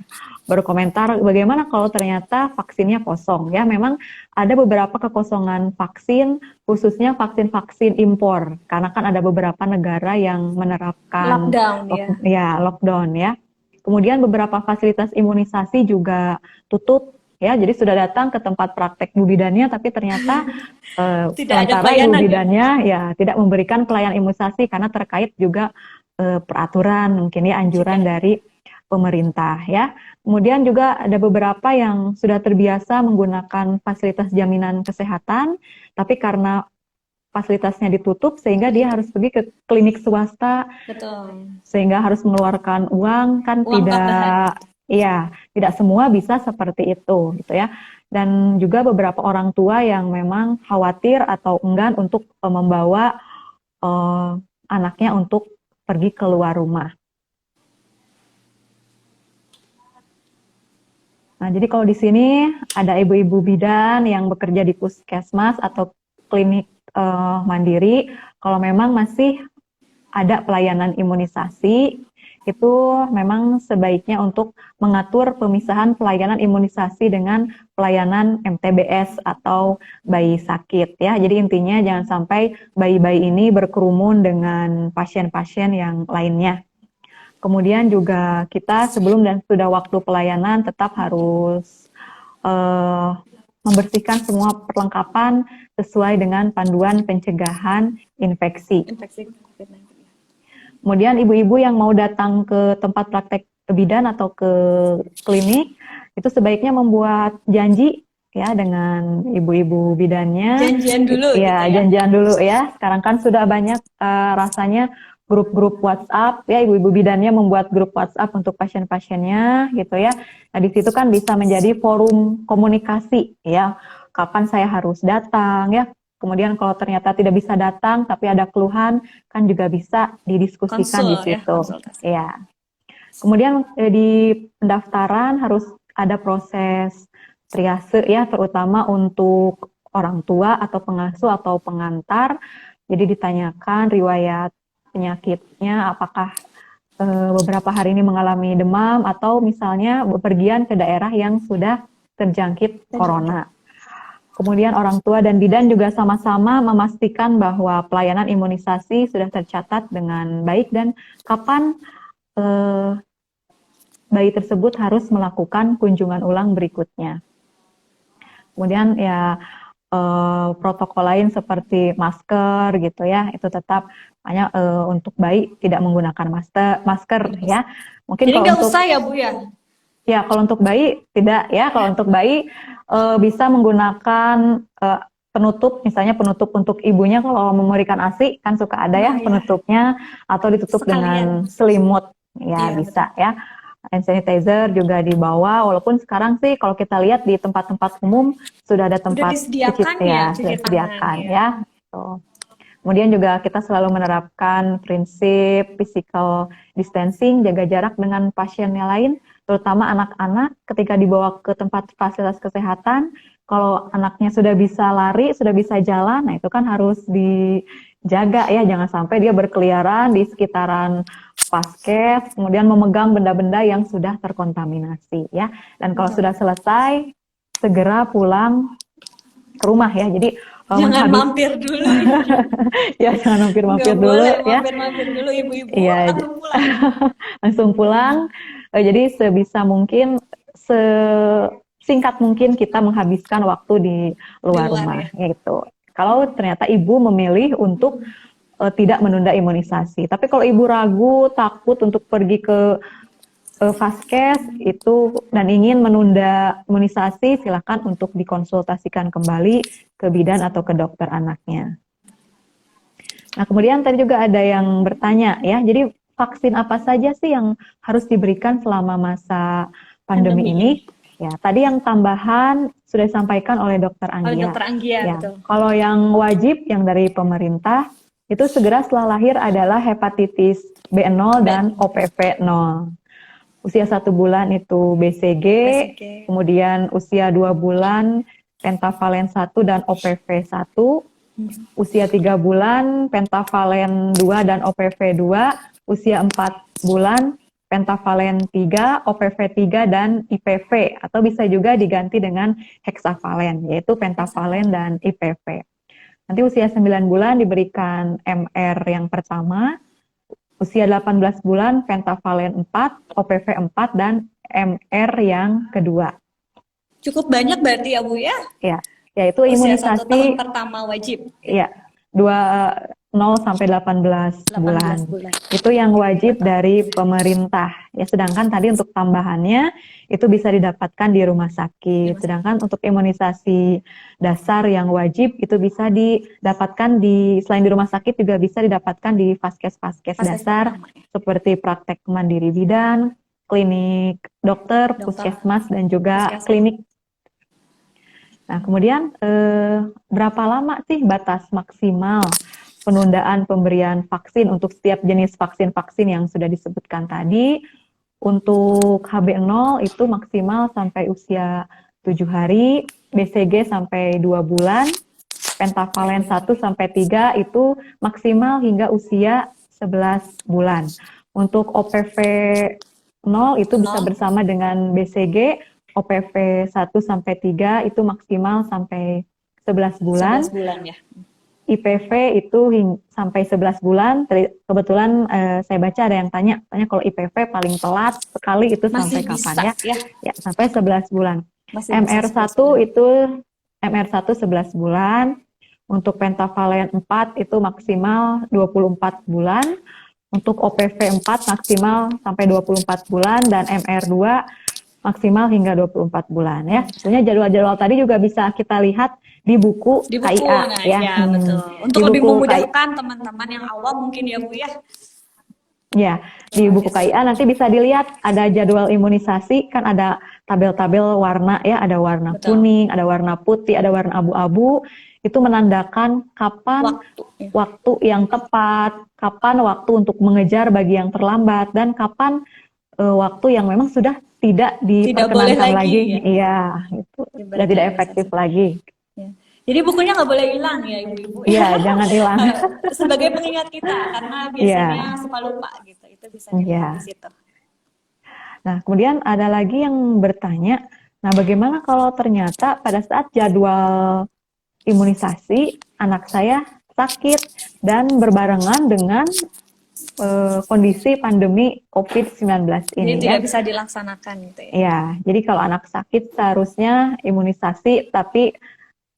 berkomentar bagaimana kalau ternyata vaksinnya kosong ya. Memang ada beberapa kekosongan vaksin, khususnya vaksin-vaksin impor, karena kan ada beberapa negara yang menerapkan Lockdown ya. lockdown ya. Kemudian beberapa fasilitas imunisasi juga tutup ya, jadi sudah datang ke tempat praktek ibu bidannya, tapi ternyata Tidak ada sementara ibu pelayanan ya. bidannya ya tidak memberikan pelayanan imunisasi karena terkait juga peraturan mungkin ya, anjuran Juga. dari pemerintah ya. Kemudian juga ada beberapa yang sudah terbiasa menggunakan fasilitas jaminan kesehatan, tapi karena fasilitasnya ditutup sehingga dia harus pergi ke klinik swasta, Betul. sehingga harus mengeluarkan uang, kan Uang tambahan. tidak semua bisa seperti itu gitu ya. Dan juga beberapa orang tua yang memang khawatir atau enggan untuk membawa anaknya untuk pergi keluar rumah. Nah, jadi kalau di sini ada ibu-ibu bidan yang bekerja di puskesmas atau klinik mandiri, kalau memang masih ada pelayanan imunisasi, itu memang sebaiknya untuk mengatur pemisahan pelayanan imunisasi dengan pelayanan MTBS atau bayi sakit ya. Jadi intinya jangan sampai bayi-bayi ini berkerumun dengan pasien-pasien yang lainnya. Kemudian juga kita sebelum dan sudah waktu pelayanan tetap harus membersihkan semua perlengkapan sesuai dengan panduan pencegahan infeksi. Infeksi COVID-19. Kemudian ibu-ibu yang mau datang ke tempat praktek bidan atau ke klinik, itu sebaiknya membuat janji ya dengan ibu-ibu bidannya. Janjian dulu gitu ya. Janjian dulu ya. Sekarang kan sudah banyak rasanya grup-grup WhatsApp ya, ibu-ibu bidannya membuat grup WhatsApp untuk pasien-pasiennya gitu ya. Nah, di situ kan bisa menjadi forum komunikasi ya. Kapan saya harus datang ya. Kemudian kalau ternyata tidak bisa datang tapi ada keluhan kan juga bisa didiskusikan di situ. Konsultasi. Ya. Kemudian di pendaftaran harus ada proses triase ya, terutama untuk orang tua atau pengasuh atau pengantar. Jadi ditanyakan riwayat penyakitnya, apakah beberapa hari ini mengalami demam atau misalnya bepergian ke daerah yang sudah terjangkit corona. Kemudian orang tua dan bidan juga sama-sama memastikan bahwa pelayanan imunisasi sudah tercatat dengan baik dan kapan bayi tersebut harus melakukan kunjungan ulang berikutnya. Kemudian ya protokol lain seperti masker gitu ya, itu tetap hanya untuk bayi tidak menggunakan masker ya. Mungkin jadi kalau nggak usah ya Bu ya? Ya, kalau untuk bayi tidak ya. Kalau untuk bayi bisa menggunakan penutup, misalnya penutup untuk ibunya kalau memberikan ASI kan suka ada ya penutupnya, atau ditutup dengan selimut ya, bisa betul. Ya. Hand sanitizer juga dibawa, walaupun sekarang sih kalau kita lihat di tempat-tempat umum sudah ada tempat sudah disediakan ya. So. Kemudian juga kita selalu menerapkan prinsip physical distancing, jaga jarak dengan pasien yang lain, terutama anak-anak ketika dibawa ke tempat fasilitas kesehatan. Kalau anaknya sudah bisa lari, sudah bisa jalan, nah itu kan harus dijaga ya, jangan sampai dia berkeliaran di sekitaran paskes, kemudian memegang benda-benda yang sudah terkontaminasi ya. Dan kalau sudah selesai, segera pulang ke rumah ya. Jadi jangan mampir dulu. Ya, jangan mampir dulu ya. Mampir dulu ibu-ibu, ya, langsung pulang. Langsung pulang. Jadi sebisa mungkin, sesingkat mungkin kita menghabiskan waktu di luar rumah ya. Gitu. Kalau ternyata ibu memilih untuk tidak menunda imunisasi. Tapi kalau ibu ragu, takut untuk pergi ke vaskes itu dan ingin menunda imunisasi, silakan untuk dikonsultasikan kembali ke bidan atau ke dokter anaknya. Nah, kemudian tadi juga ada yang bertanya ya, jadi vaksin apa saja sih yang harus diberikan selama masa pandemi ini? Ya, tadi yang tambahan sudah disampaikan oleh Dokter Anggia. Ya, betul. Kalau yang wajib yang dari pemerintah itu segera setelah lahir adalah hepatitis B0 dan OPV 0. Usia 1 bulan itu BCG, kemudian usia 2 bulan pentavalen 1 dan OPV 1, Usia 3 bulan, pentavalen 2 dan OPV 2. Usia 4 bulan, pentavalen 3, OPV 3, dan IPV. Atau bisa juga diganti dengan heksavalen, yaitu pentavalen dan IPV. Nanti usia 9 bulan diberikan MR yang pertama. Usia 18 bulan, pentavalen 4, OPV 4, dan MR yang kedua. Cukup banyak berarti ya Bu ya? Ya, yaitu Usia 1 tahun imunisasi pertama wajib. ya 0 sampai 18 bulan. 18 bulan. Itu yang wajib dari pemerintah. Ya, sedangkan tadi untuk tambahannya itu bisa didapatkan di rumah sakit. Sedangkan untuk imunisasi dasar yang wajib itu bisa didapatkan selain di rumah sakit juga bisa didapatkan di vaskes-vaskes dasar pertama, ya. seperti praktek mandiri bidan, klinik dokter, puskesmas, dan juga klinik. Nah, kemudian berapa lama sih batas maksimal penundaan pemberian vaksin untuk setiap jenis vaksin-vaksin yang sudah disebutkan tadi? Untuk HB0 itu maksimal sampai usia 7 hari, BCG sampai 2 bulan, pentavalen 1 sampai 3 itu maksimal hingga usia 11 bulan. Untuk OPV 0 itu bisa bersama dengan BCG, OPV 1 sampai 3 itu maksimal sampai 11 bulan. 11 bulan ya. IPV itu sampai 11 bulan. Kebetulan saya baca ada yang tanya kalau IPV paling telat sekali itu masih sampai kapan bisa, ya? Ya, sampai 11 bulan. Masih MR1 itu MR1 11 bulan. Untuk pentavalen 4 itu maksimal 24 bulan. Untuk OPV 4 maksimal sampai 24 bulan dan MR2 maksimal hingga 24 bulan ya. Sebenarnya jadwal-jadwal tadi juga bisa kita lihat di buku KIA nah, ya. Ya, betul. Untuk lebih memudahkan teman-teman yang awam mungkin ya Bu ya. Ya, di buku KIA nanti bisa dilihat ada jadwal imunisasi, kan ada tabel-tabel warna ya, ada warna kuning, ada warna putih, ada warna abu-abu. Itu menandakan kapan waktu yang tepat, kapan waktu untuk mengejar bagi yang terlambat, dan kapan waktu yang memang sudah tidak diperkenankan lagi. Iya, itu sudah tidak efektif lagi. Ya. Jadi bukunya nggak boleh hilang ya Ibu-ibu. Iya, jangan hilang. Sebagai pengingat kita, karena biasanya suka lupa gitu. Itu bisa dilihat di situ. Nah, kemudian ada lagi yang bertanya, nah bagaimana kalau ternyata pada saat jadwal imunisasi anak saya sakit dan berbarengan dengan kondisi pandemi COVID-19 ini. Jadi tidak bisa dilaksanakan gitu ya? Ya, jadi kalau anak sakit seharusnya imunisasi, tapi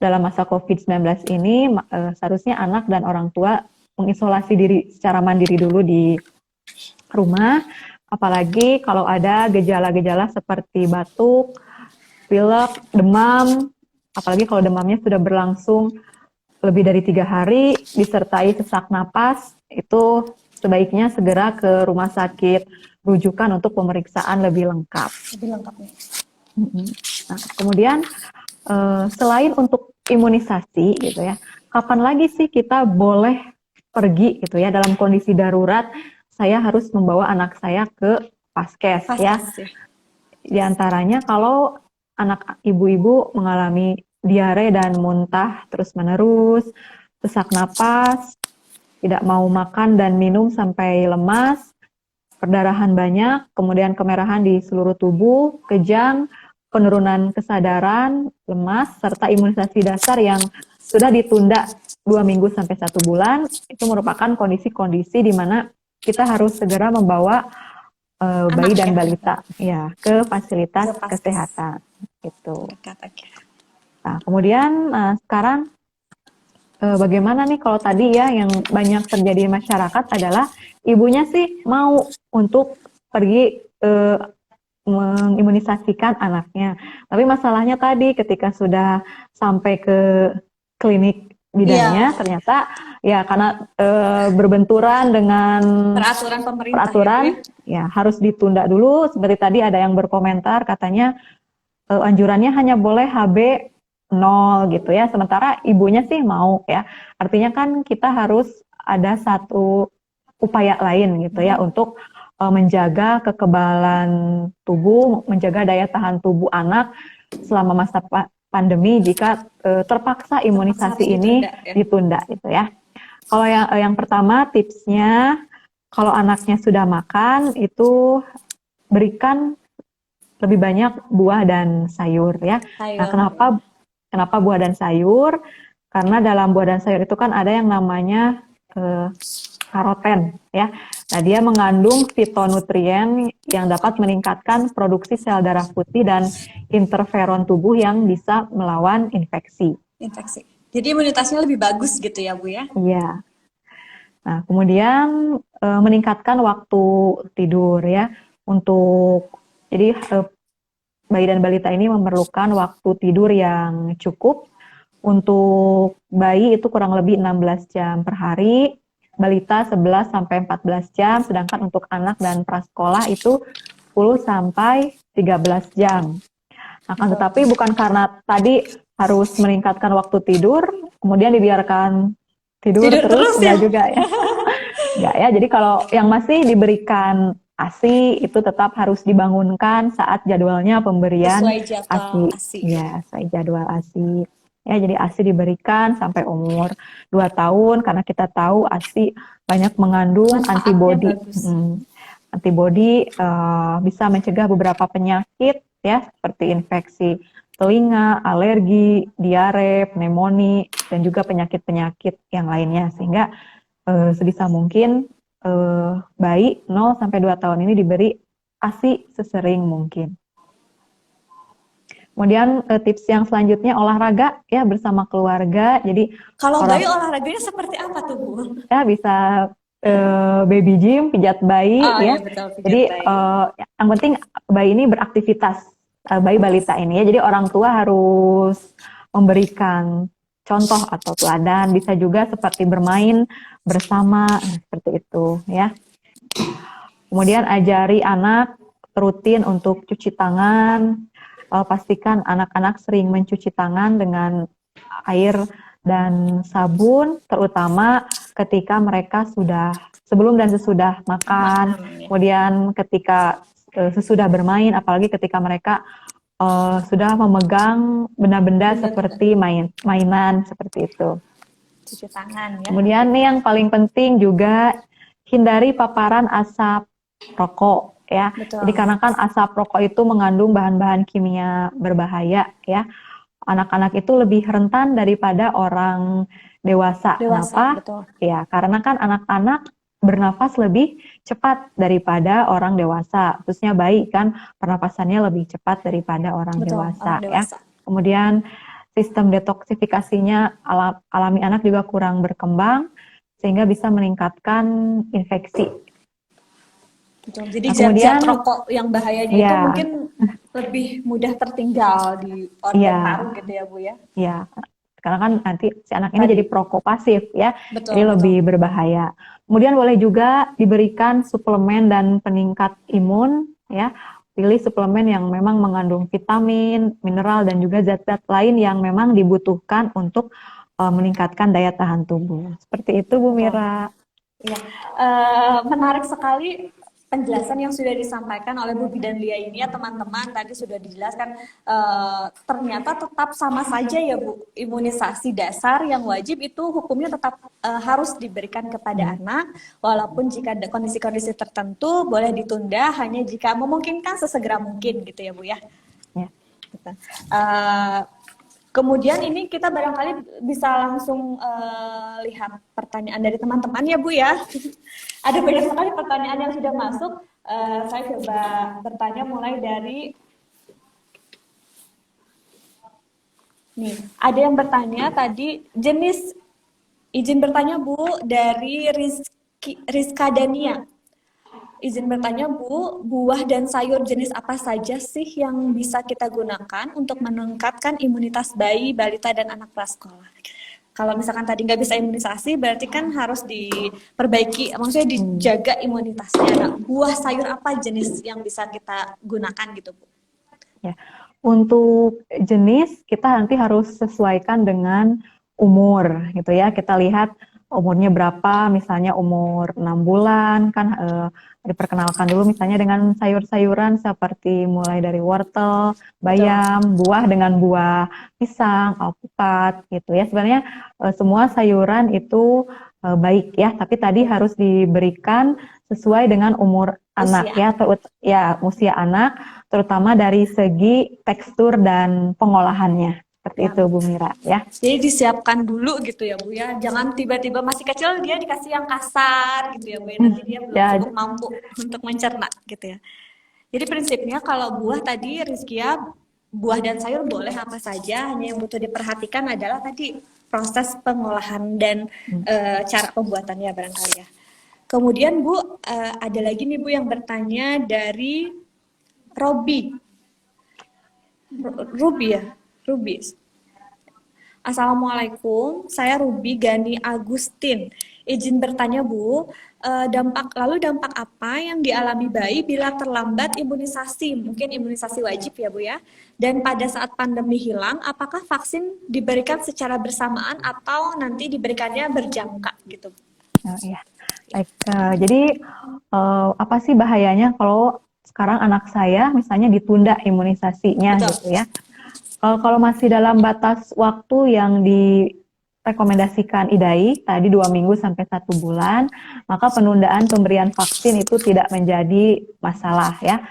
dalam masa COVID-19 ini seharusnya anak dan orang tua mengisolasi diri secara mandiri dulu di rumah, apalagi kalau ada gejala-gejala seperti batuk, pilek, demam, apalagi kalau demamnya sudah berlangsung lebih dari 3 hari, disertai sesak napas, itu sebaiknya segera ke rumah sakit rujukan untuk pemeriksaan lebih lengkap. Lebih lengkap nih. Nah, kemudian selain untuk imunisasi gitu ya, kapan lagi sih kita boleh pergi gitu ya dalam kondisi darurat? Saya harus membawa anak saya ke paskes ya. Di antaranya kalau anak ibu-ibu mengalami diare dan muntah terus-menerus, sesak napas, tidak mau makan dan minum sampai lemas, perdarahan banyak, kemudian kemerahan di seluruh tubuh, kejang, penurunan kesadaran, lemas, serta imunisasi dasar yang sudah ditunda 2 minggu sampai 1 bulan, itu merupakan kondisi-kondisi di mana kita harus segera membawa bayi dan balita ya ke fasilitas kesehatan itu. Nah, kemudian sekarang bagaimana nih kalau tadi ya yang banyak terjadi di masyarakat adalah ibunya sih mau untuk pergi mengimunisasikan anaknya, tapi masalahnya tadi ketika sudah sampai ke klinik bidannya ternyata ya karena berbenturan dengan peraturan pemerintah ya harus ditunda dulu. Seperti tadi ada yang berkomentar katanya anjurannya hanya boleh HB 0 gitu ya, sementara ibunya sih mau ya. Artinya kan kita harus ada satu upaya lain gitu ya untuk menjaga kekebalan tubuh, menjaga daya tahan tubuh anak selama pandemi jika terpaksa imunisasi harus ini ditunda, ya. ditunda gitu ya. Kalau yang pertama tipsnya, kalau anaknya sudah makan itu berikan lebih banyak buah dan sayur ya. Nah, Sayur. kenapa buah dan sayur? Karena dalam buah dan sayur itu kan ada yang namanya karoten ya. Nah, dia mengandung fitonutrien yang dapat meningkatkan produksi sel darah putih dan interferon tubuh yang bisa melawan infeksi. Infeksi. Jadi imunitasnya lebih bagus gitu ya Bu ya? Iya. Nah, kemudian meningkatkan waktu tidur ya. Jadi bayi dan balita ini memerlukan waktu tidur yang cukup. Untuk bayi itu kurang lebih 16 jam per hari, balita 11 sampai 14 jam, sedangkan untuk anak dan prasekolah itu 10 sampai 13 jam. Akan tetapi bukan karena tadi harus meningkatkan waktu tidur, kemudian dibiarkan tidur terus, enggak ya? juga ya. Enggak ya, jadi kalau yang masih diberikan ASI itu tetap harus dibangunkan saat jadwalnya pemberian Sesuai jadwal ASI. ASI. Ya, sesuai jadwal ASI. Ya, jadi ASI diberikan sampai umur 2 tahun karena kita tahu ASI banyak mengandung antibodi. Antibodi bisa mencegah beberapa penyakit ya seperti infeksi telinga, alergi, diare, pneumonia dan juga penyakit-penyakit yang lainnya sehingga sebisa mungkin bayi 0 sampai 2 tahun ini diberi ASI sesering mungkin. Kemudian tips yang selanjutnya olahraga ya bersama keluarga. Jadi kalau bayi olahraganya seperti apa tuh Bu? Ya bisa baby gym, pijat bayi ya. Iya, betul, pijat Jadi bayi. yang penting bayi ini beraktivitas, bayi balita ini ya. Jadi orang tua harus memberikan contoh atau teladan. Bisa juga seperti bermain bersama seperti itu ya. Kemudian ajari anak rutin untuk cuci tangan. Pastikan anak-anak sering mencuci tangan dengan air dan sabun, terutama ketika mereka sudah sebelum dan sesudah makan, kemudian ketika sesudah bermain, apalagi ketika mereka sudah memegang benda-benda seperti mainan seperti itu. Cuci tangan ya. Kemudian nih yang paling penting juga hindari paparan asap rokok ya. Betul. Jadi karena kan asap rokok itu mengandung bahan-bahan kimia berbahaya ya. Anak-anak itu lebih rentan daripada orang dewasa. Kenapa? Betul. Ya, karena kan anak-anak bernafas lebih cepat daripada orang dewasa. Khususnya bayi kan pernapasannya lebih cepat daripada orang dewasa ya. Kemudian sistem detoksifikasinya alami anak juga kurang berkembang sehingga bisa meningkatkan infeksi. Betul. Jadi zat-zat rokok yang bahayanya itu mungkin lebih mudah tertinggal di organ paru gitu ya Bu ya? Iya, karena kan nanti si anak ini jadi perokok pasif ya, jadi lebih berbahaya. Kemudian boleh juga diberikan suplemen dan peningkat imun ya. Pilih suplemen yang memang mengandung vitamin, mineral dan juga zat-zat lain yang memang dibutuhkan untuk meningkatkan daya tahan tubuh. Seperti itu Bu Mira. Iya, menarik sekali penjelasan yang sudah disampaikan oleh Bu Bidan Lia ini ya teman-teman. Tadi sudah dijelaskan ternyata tetap sama saja ya Bu, imunisasi dasar yang wajib itu hukumnya tetap harus diberikan kepada anak, walaupun jika ada kondisi-kondisi tertentu boleh ditunda hanya jika memungkinkan sesegera mungkin gitu ya Bu ya. Kemudian ini kita barangkali bisa langsung lihat pertanyaan dari teman-teman ya Bu ya. Ada banyak sekali pertanyaan yang sudah masuk. Saya coba bertanya mulai dari nih. Ada yang bertanya tadi jenis, izin bertanya Bu, dari Rizka Dania. Izin bertanya Bu, buah dan sayur jenis apa saja sih yang bisa kita gunakan untuk meningkatkan imunitas bayi, balita, dan anak prasekolah? Kalau misalkan tadi nggak bisa imunisasi, berarti kan harus diperbaiki, maksudnya dijaga imunitasnya. Nah, buah sayur apa jenis yang bisa kita gunakan gitu Bu? Ya, untuk jenis kita nanti harus sesuaikan dengan umur gitu ya. Kita lihat umurnya berapa, misalnya umur 6 bulan, kan diperkenalkan dulu misalnya dengan sayur-sayuran seperti mulai dari wortel, Betul. bayam, buah dengan buah pisang, alpukat gitu ya. Sebenarnya semua sayuran itu baik ya, tapi tadi harus diberikan sesuai dengan umur anak Usia. ya, usia anak, terutama dari segi tekstur dan pengolahannya. Seperti Ya. itu Bu Mira ya. Jadi disiapkan dulu gitu ya Bu ya. Jangan tiba-tiba masih kecil dia dikasih yang kasar gitu ya Bu ya. Nanti dia belum Ya, cukup mampu untuk mencerna gitu ya. Jadi prinsipnya kalau buah tadi Rizkia, buah dan sayur boleh apa saja, hanya yang butuh diperhatikan adalah tadi proses pengolahan dan cara pembuatannya barangkali ya. Kemudian Bu, ada lagi nih Bu yang bertanya dari Robi. Ruby ya? Ruby. Assalamualaikum, saya Ruby Gani Agustin. Izin bertanya Bu, dampak apa yang dialami bayi bila terlambat imunisasi? Mungkin imunisasi wajib ya Bu ya. Dan pada saat pandemi hilang, apakah vaksin diberikan secara bersamaan atau nanti diberikannya berjangka gitu? ya. Baik, jadi apa sih bahayanya kalau sekarang anak saya misalnya ditunda imunisasinya Betul. gitu ya? Kalau masih dalam batas waktu yang direkomendasikan IDAI, tadi 2 minggu sampai 1 bulan, maka penundaan pemberian vaksin itu tidak menjadi masalah ya.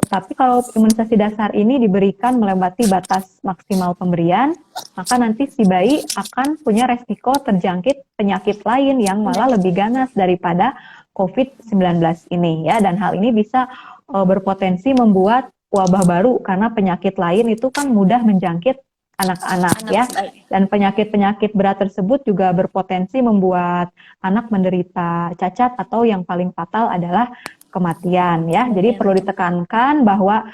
Tapi kalau imunisasi dasar ini diberikan melewati batas maksimal pemberian, maka nanti si bayi akan punya resiko terjangkit penyakit lain yang malah lebih ganas daripada COVID-19 ini ya. Dan hal ini bisa berpotensi membuat wabah baru karena penyakit lain itu kan mudah menjangkit anak-anak ya. Dan penyakit-penyakit berat tersebut juga berpotensi membuat anak menderita cacat atau yang paling fatal adalah kematian ya. Jadi perlu ditekankan bahwa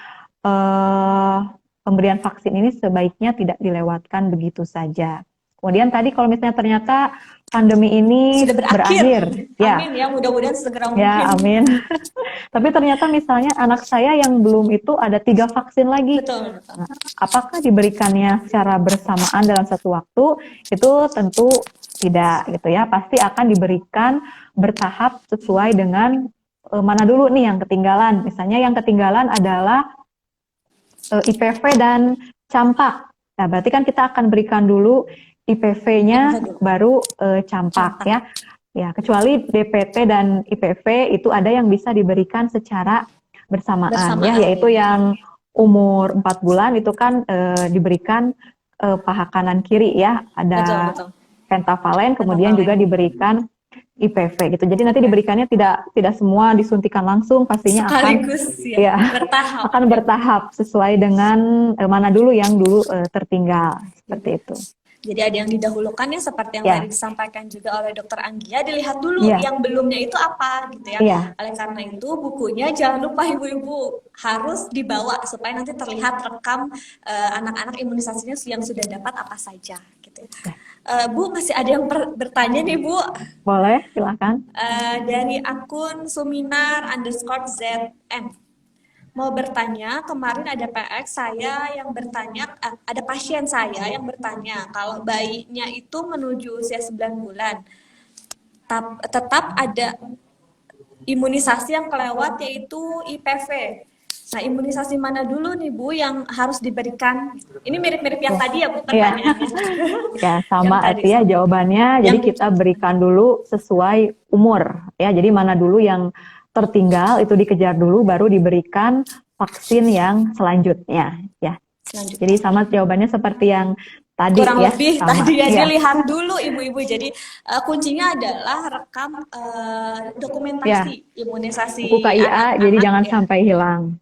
pemberian vaksin ini sebaiknya tidak dilewatkan begitu saja. Kemudian tadi kalau misalnya ternyata pandemi ini sudah berakhir, ya. Amin ya, mudah-mudahan segera mungkin. Ya, amin. Tapi ternyata misalnya anak saya yang belum itu ada 3 vaksin lagi. Betul. Nah, apakah diberikannya secara bersamaan dalam satu waktu? Itu tentu tidak gitu ya. Pasti akan diberikan bertahap sesuai dengan mana dulu nih yang ketinggalan. Misalnya yang ketinggalan adalah IPV dan campak. Nah, berarti kan kita akan berikan dulu IPV-nya baru campak ya. Ya, kecuali DPT dan IPV itu ada yang bisa diberikan secara bersamaan ya, yaitu yang umur 4 bulan itu kan diberikan paha kanan kiri ya, ada pentavalen, kemudian juga diberikan IPV gitu. Jadi nanti diberikannya tidak semua disuntikan langsung, pastinya akan bertahap sesuai dengan mana dulu yang dulu tertinggal seperti itu. Jadi ada yang didahulukan ya seperti yang tadi disampaikan juga oleh Dokter Anggia, dilihat dulu yang belumnya itu apa gitu ya. Oleh karena itu bukunya jangan lupa ibu-ibu harus dibawa supaya nanti terlihat rekam anak-anak imunisasinya yang sudah dapat apa saja gitu ya. Bu masih ada yang bertanya nih Bu. Boleh, silakan. Dari akun Suminar_ZN. Mau bertanya, kemarin ada PX saya yang bertanya, ada pasien saya yang bertanya kalau bayinya itu menuju usia 9 bulan tetap ada imunisasi yang kelewat yaitu IPV. Nah, imunisasi mana dulu nih Bu yang harus diberikan? Ini mirip-mirip yang tadi ya Bu pertanyaannya. Ya, sama artinya jawabannya. Jadi kita berikan dulu sesuai umur ya. Jadi mana dulu yang tertinggal itu dikejar dulu, baru diberikan vaksin yang selanjutnya ya. Jadi sama jawabannya seperti yang tadi kurang ya. Lebih sama. Tadi ya dilihat dulu ibu-ibu. Jadi kuncinya adalah rekam dokumentasi imunisasi buku KIA. Anak-anak, jadi jangan sampai hilang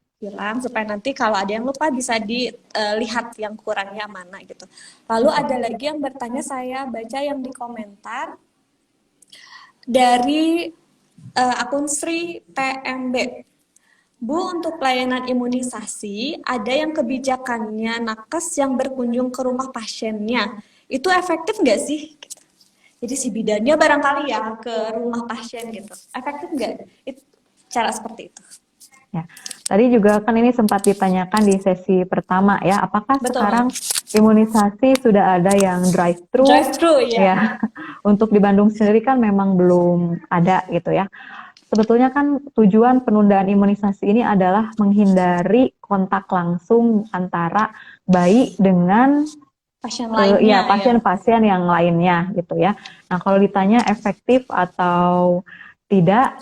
supaya nanti kalau ada yang lupa bisa dilihat yang kurangnya mana gitu. Lalu ada lagi yang bertanya, saya baca yang di komentar dari akun Sri PMB. Bu, untuk pelayanan imunisasi, ada yang kebijakannya nakes yang berkunjung ke rumah pasiennya. Itu efektif nggak sih? Jadi si bidannya barangkali ya ke rumah pasien gitu. Efektif nggak? Cara seperti itu. Ya, Tadi juga kan ini sempat ditanyakan di sesi pertama ya, apakah Betul. sekarang imunisasi sudah ada yang drive-thru? Drive-thru ya. Ya, untuk di Bandung sendiri kan memang belum ada gitu ya. Sebetulnya kan tujuan penundaan imunisasi ini adalah menghindari kontak langsung antara bayi dengan Pasien lainnya ya. pasien-pasien yang lainnya gitu ya. Nah, kalau ditanya efektif atau tidak,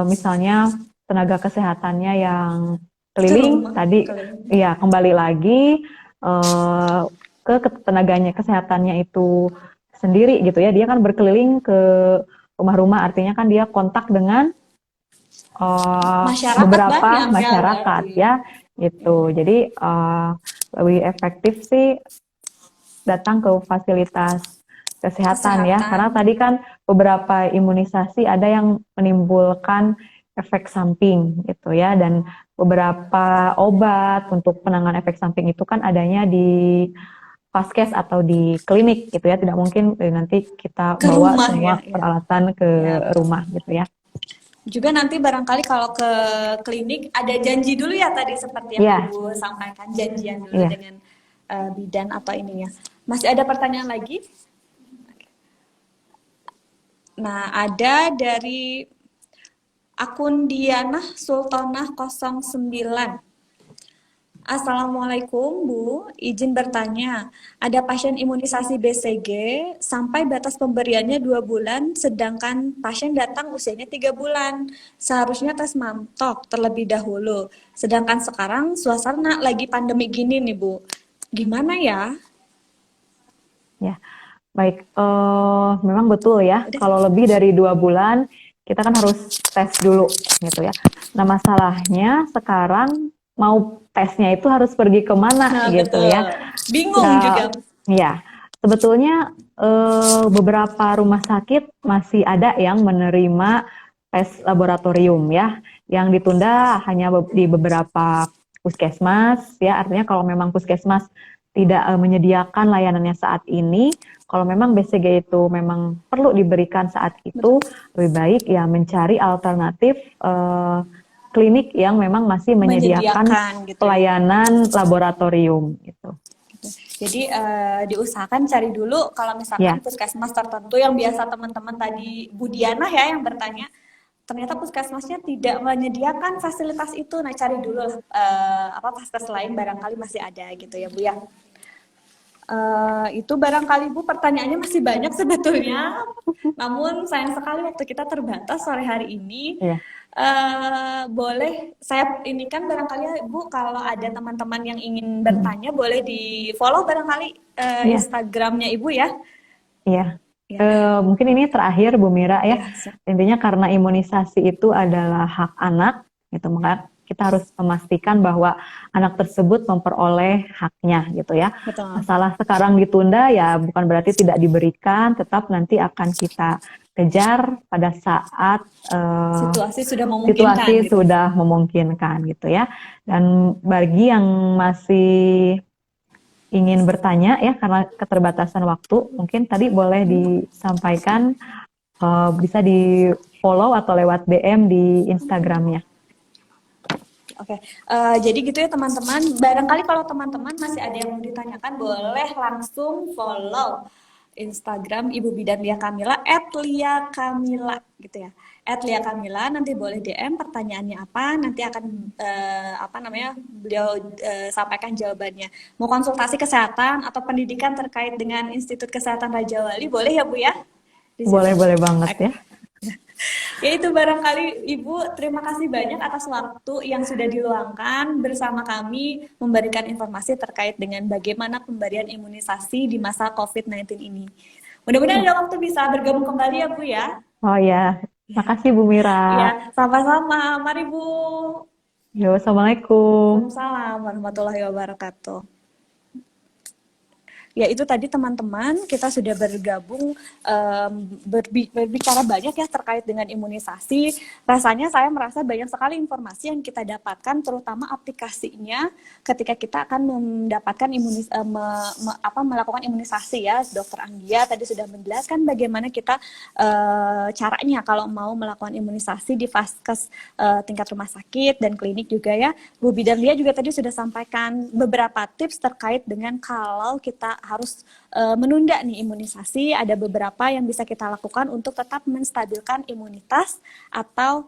misalnya tenaga kesehatannya yang keliling tadi, ya kembali lagi ke tenaganya kesehatannya itu sendiri gitu ya. Dia kan berkeliling ke rumah-rumah, artinya kan dia kontak dengan beberapa masyarakat ya gitu. Jadi lebih efektif sih datang ke fasilitas kesehatan ya, karena tadi kan beberapa imunisasi ada yang menimbulkan efek samping gitu ya, dan beberapa obat untuk penanganan efek samping itu kan adanya di vaskes atau di klinik gitu ya, tidak mungkin nanti kita bawa semua peralatan ke rumah gitu ya. Juga nanti barangkali kalau ke klinik ada janji dulu ya tadi seperti yang Ibu sampaikan, janjian dulu dengan bidan atau ininya. Masih ada pertanyaan lagi? Nah, ada dari akun Diana Sultanah 09. Assalamualaikum Bu, izin bertanya, ada pasien imunisasi BCG sampai batas pemberiannya 2 bulan, sedangkan pasien datang usianya 3 bulan. Seharusnya tes mantok terlebih dahulu, sedangkan sekarang suasana lagi pandemi gini nih Bu. Gimana ya? Ya, baik, memang betul ya, kalau lebih dari 2 bulan, kita kan harus tes dulu gitu ya. Nah, masalahnya sekarang mau tesnya itu harus pergi kemana gitu ya. Bingung juga. Ya, sebetulnya beberapa rumah sakit masih ada yang menerima tes laboratorium ya, yang ditunda hanya di beberapa puskesmas ya. Artinya kalau memang puskesmas tidak menyediakan layanannya saat ini, kalau memang BCG itu memang perlu diberikan saat itu, lebih baik ya mencari alternatif klinik yang memang masih menyediakan gitu, pelayanan laboratorium gitu. Jadi diusahakan cari dulu kalau misalkan puskesmas tertentu yang biasa teman-teman tadi Bu Diana ya yang bertanya, ternyata puskesmasnya tidak menyediakan fasilitas itu. Nah, cari dulu fasilitas lain barangkali masih ada gitu ya Bu ya. Itu barangkali Bu pertanyaannya masih banyak sebetulnya, namun sayang sekali waktu kita terbatas sore hari ini. Boleh saya ini kan barangkali Bu kalau ada teman-teman yang ingin bertanya boleh di follow barangkali Instagramnya Ibu ya. Iya. Mungkin ini terakhir Bu Mira ya. Intinya karena imunisasi itu adalah hak anak, gitu, maka kita harus memastikan bahwa anak tersebut memperoleh haknya gitu ya. Masalah sekarang ditunda ya bukan berarti tidak diberikan, tetap nanti akan kita kejar pada saat situasi sudah memungkinkan gitu ya. Dan bagi yang masih ingin bertanya ya karena keterbatasan waktu, mungkin tadi boleh disampaikan, bisa di follow atau lewat DM di Instagramnya. Oke, jadi gitu ya teman-teman. Barangkali kalau teman-teman masih ada yang mau ditanyakan, boleh langsung follow Instagram Ibu Bidan Lia Kamila @liakamila gitu ya. @liakamila, nanti boleh DM pertanyaannya apa, nanti akan beliau sampaikan jawabannya. Mau konsultasi kesehatan atau pendidikan terkait dengan Institut Kesehatan Raja Wali, boleh ya Bu ya? Boleh banget ya. Ya itu barangkali Ibu, terima kasih banyak atas waktu yang sudah diluangkan bersama kami memberikan informasi terkait dengan bagaimana pemberian imunisasi di masa COVID-19 ini. Mudah-mudahan ada waktu bisa bergabung kembali ya Bu ya. Oh ya, makasih Bu Mira. Ya, sama-sama. Mari Bu. Yo, Assalamualaikum. Waalaikumsalam warahmatullahi wabarakatuh. Ya itu tadi teman-teman kita sudah bergabung berbicara banyak ya terkait dengan imunisasi. Rasanya saya merasa banyak sekali informasi yang kita dapatkan, terutama aplikasinya ketika kita akan mendapatkan melakukan imunisasi ya. Dokter Anggia tadi sudah menjelaskan bagaimana kita caranya kalau mau melakukan imunisasi di vaskes tingkat rumah sakit dan klinik juga ya. Bu Bidan Lia juga tadi sudah sampaikan beberapa tips terkait dengan kalau kita harus menunda nih imunisasi. Ada beberapa yang bisa kita lakukan untuk tetap menstabilkan imunitas atau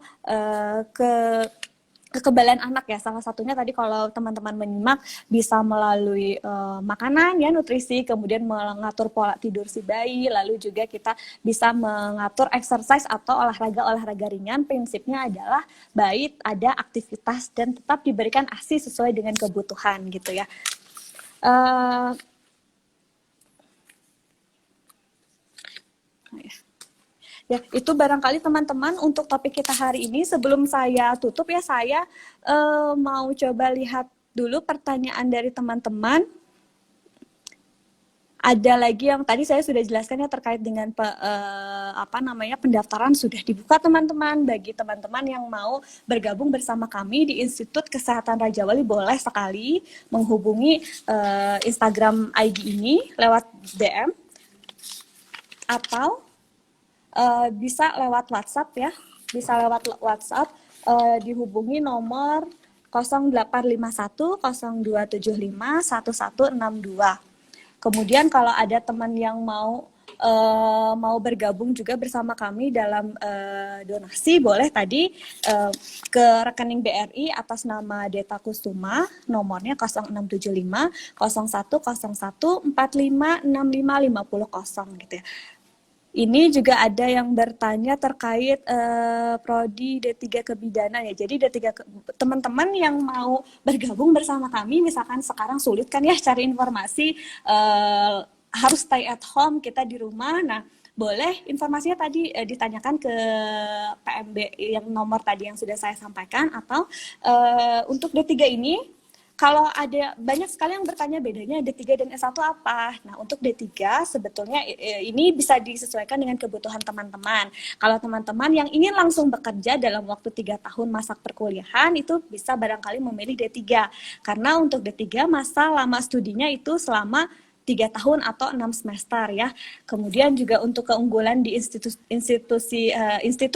kekebalan anak ya. Salah satunya tadi kalau teman-teman menyimak bisa melalui makanan ya, nutrisi, kemudian mengatur pola tidur si bayi, lalu juga kita bisa mengatur exercise atau olahraga ringan. Prinsipnya adalah baik ada aktivitas dan tetap diberikan ASI sesuai dengan kebutuhan gitu ya. Ya, itu barangkali teman-teman untuk topik kita hari ini. Sebelum saya tutup ya, saya mau coba lihat dulu pertanyaan dari teman-teman. Ada lagi yang tadi saya sudah jelaskan ya terkait dengan pendaftaran sudah dibuka teman-teman. Bagi teman-teman yang mau bergabung bersama kami di Institut Kesehatan Raja Wali, boleh sekali menghubungi Instagram ID ini lewat DM atau bisa lewat WhatsApp ya. Bisa lewat WhatsApp dihubungi nomor 0851 0275 1162. Kemudian kalau ada teman yang mau bergabung juga bersama kami dalam donasi, boleh tadi ke rekening BRI atas nama Deta Kusuma, nomornya 0675 0101 45 65 50 gitu ya. Ini juga ada yang bertanya terkait prodi D3 Kebidanan ya. Jadi D3 teman-teman yang mau bergabung bersama kami, misalkan sekarang sulit kan ya cari informasi, harus stay at home, kita di rumah. Nah, boleh informasinya tadi ditanyakan ke PMB yang nomor tadi yang sudah saya sampaikan, atau untuk D3 ini kalau ada banyak sekali yang bertanya bedanya D3 dan S1 apa. Nah, untuk D3 sebetulnya ini bisa disesuaikan dengan kebutuhan teman-teman. Kalau teman-teman yang ingin langsung bekerja dalam waktu 3 tahun masa perkuliahan, itu bisa barangkali memilih D3. Karena untuk D3 masa lama studinya itu selama 3 tahun atau 6 semester ya. Kemudian juga untuk keunggulan di Institut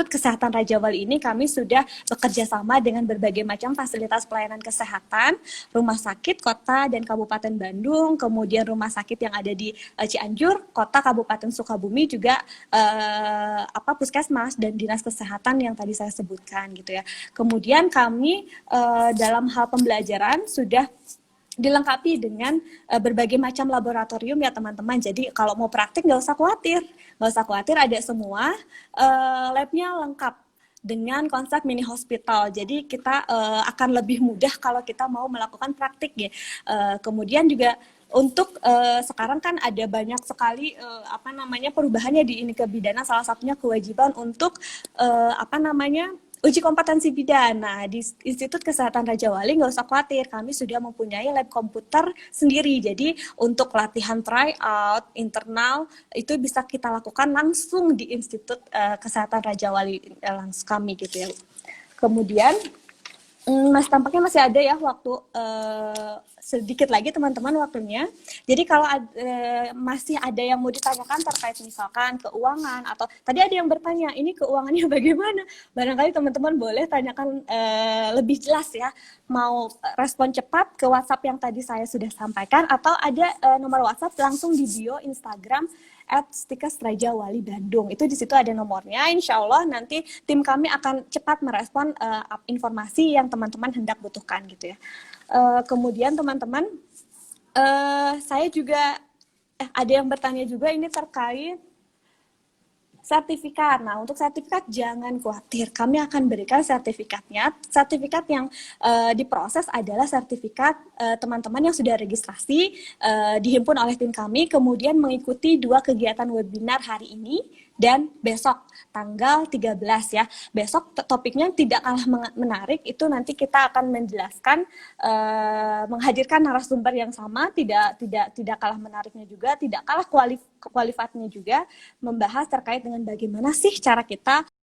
Kesehatan Raja Wali ini, kami sudah bekerja sama dengan berbagai macam fasilitas pelayanan kesehatan, rumah sakit kota dan Kabupaten Bandung, kemudian rumah sakit yang ada di Cianjur, kota Kabupaten Sukabumi, juga puskesmas dan dinas kesehatan yang tadi saya sebutkan gitu ya. Kemudian kami dalam hal pembelajaran sudah dilengkapi dengan berbagai macam laboratorium ya teman-teman. Jadi kalau mau praktik nggak usah khawatir, ada semua. Labnya lengkap dengan konsep mini hospital. Jadi kita akan lebih mudah kalau kita mau melakukan praktik ya. Kemudian juga untuk sekarang kan ada banyak sekali perubahannya di ini kebidanan, salah satunya kewajiban untuk uji kompetensi bidan. Nah, di Institut Kesehatan Raja Wali nggak usah khawatir, kami sudah mempunyai lab komputer sendiri. Jadi untuk latihan tryout internal itu bisa kita lakukan langsung di Institut Kesehatan Raja Wali langsung kami gitu ya. Kemudian tampaknya masih ada ya waktu sedikit lagi teman-teman waktunya. Jadi kalau masih ada yang mau ditanyakan terkait misalkan keuangan, atau tadi ada yang bertanya ini keuangannya bagaimana, barangkali teman-teman boleh tanyakan lebih jelas ya. Mau respon cepat ke WhatsApp yang tadi saya sudah sampaikan, atau ada nomor WhatsApp langsung di bio Instagram @stikes Raja Wali Bandung. Itu di situ ada nomornya. Insya Allah nanti tim kami akan cepat merespon informasi yang teman-teman hendak butuhkan gitu ya. Kemudian teman-teman, saya juga ada yang bertanya juga ini terkait sertifikat. Nah, untuk sertifikat jangan khawatir, kami akan berikan sertifikatnya. Sertifikat yang diproses adalah sertifikat teman-teman yang sudah registrasi, dihimpun oleh tim kami, kemudian mengikuti 2 kegiatan webinar hari ini dan besok tanggal 13 ya. Besok topiknya tidak kalah menarik, itu nanti kita akan menjelaskan, menghadirkan narasumber yang sama, tidak kalah menariknya juga, tidak kalah kualifatnya juga, membahas terkait dengan bagaimana sih cara kita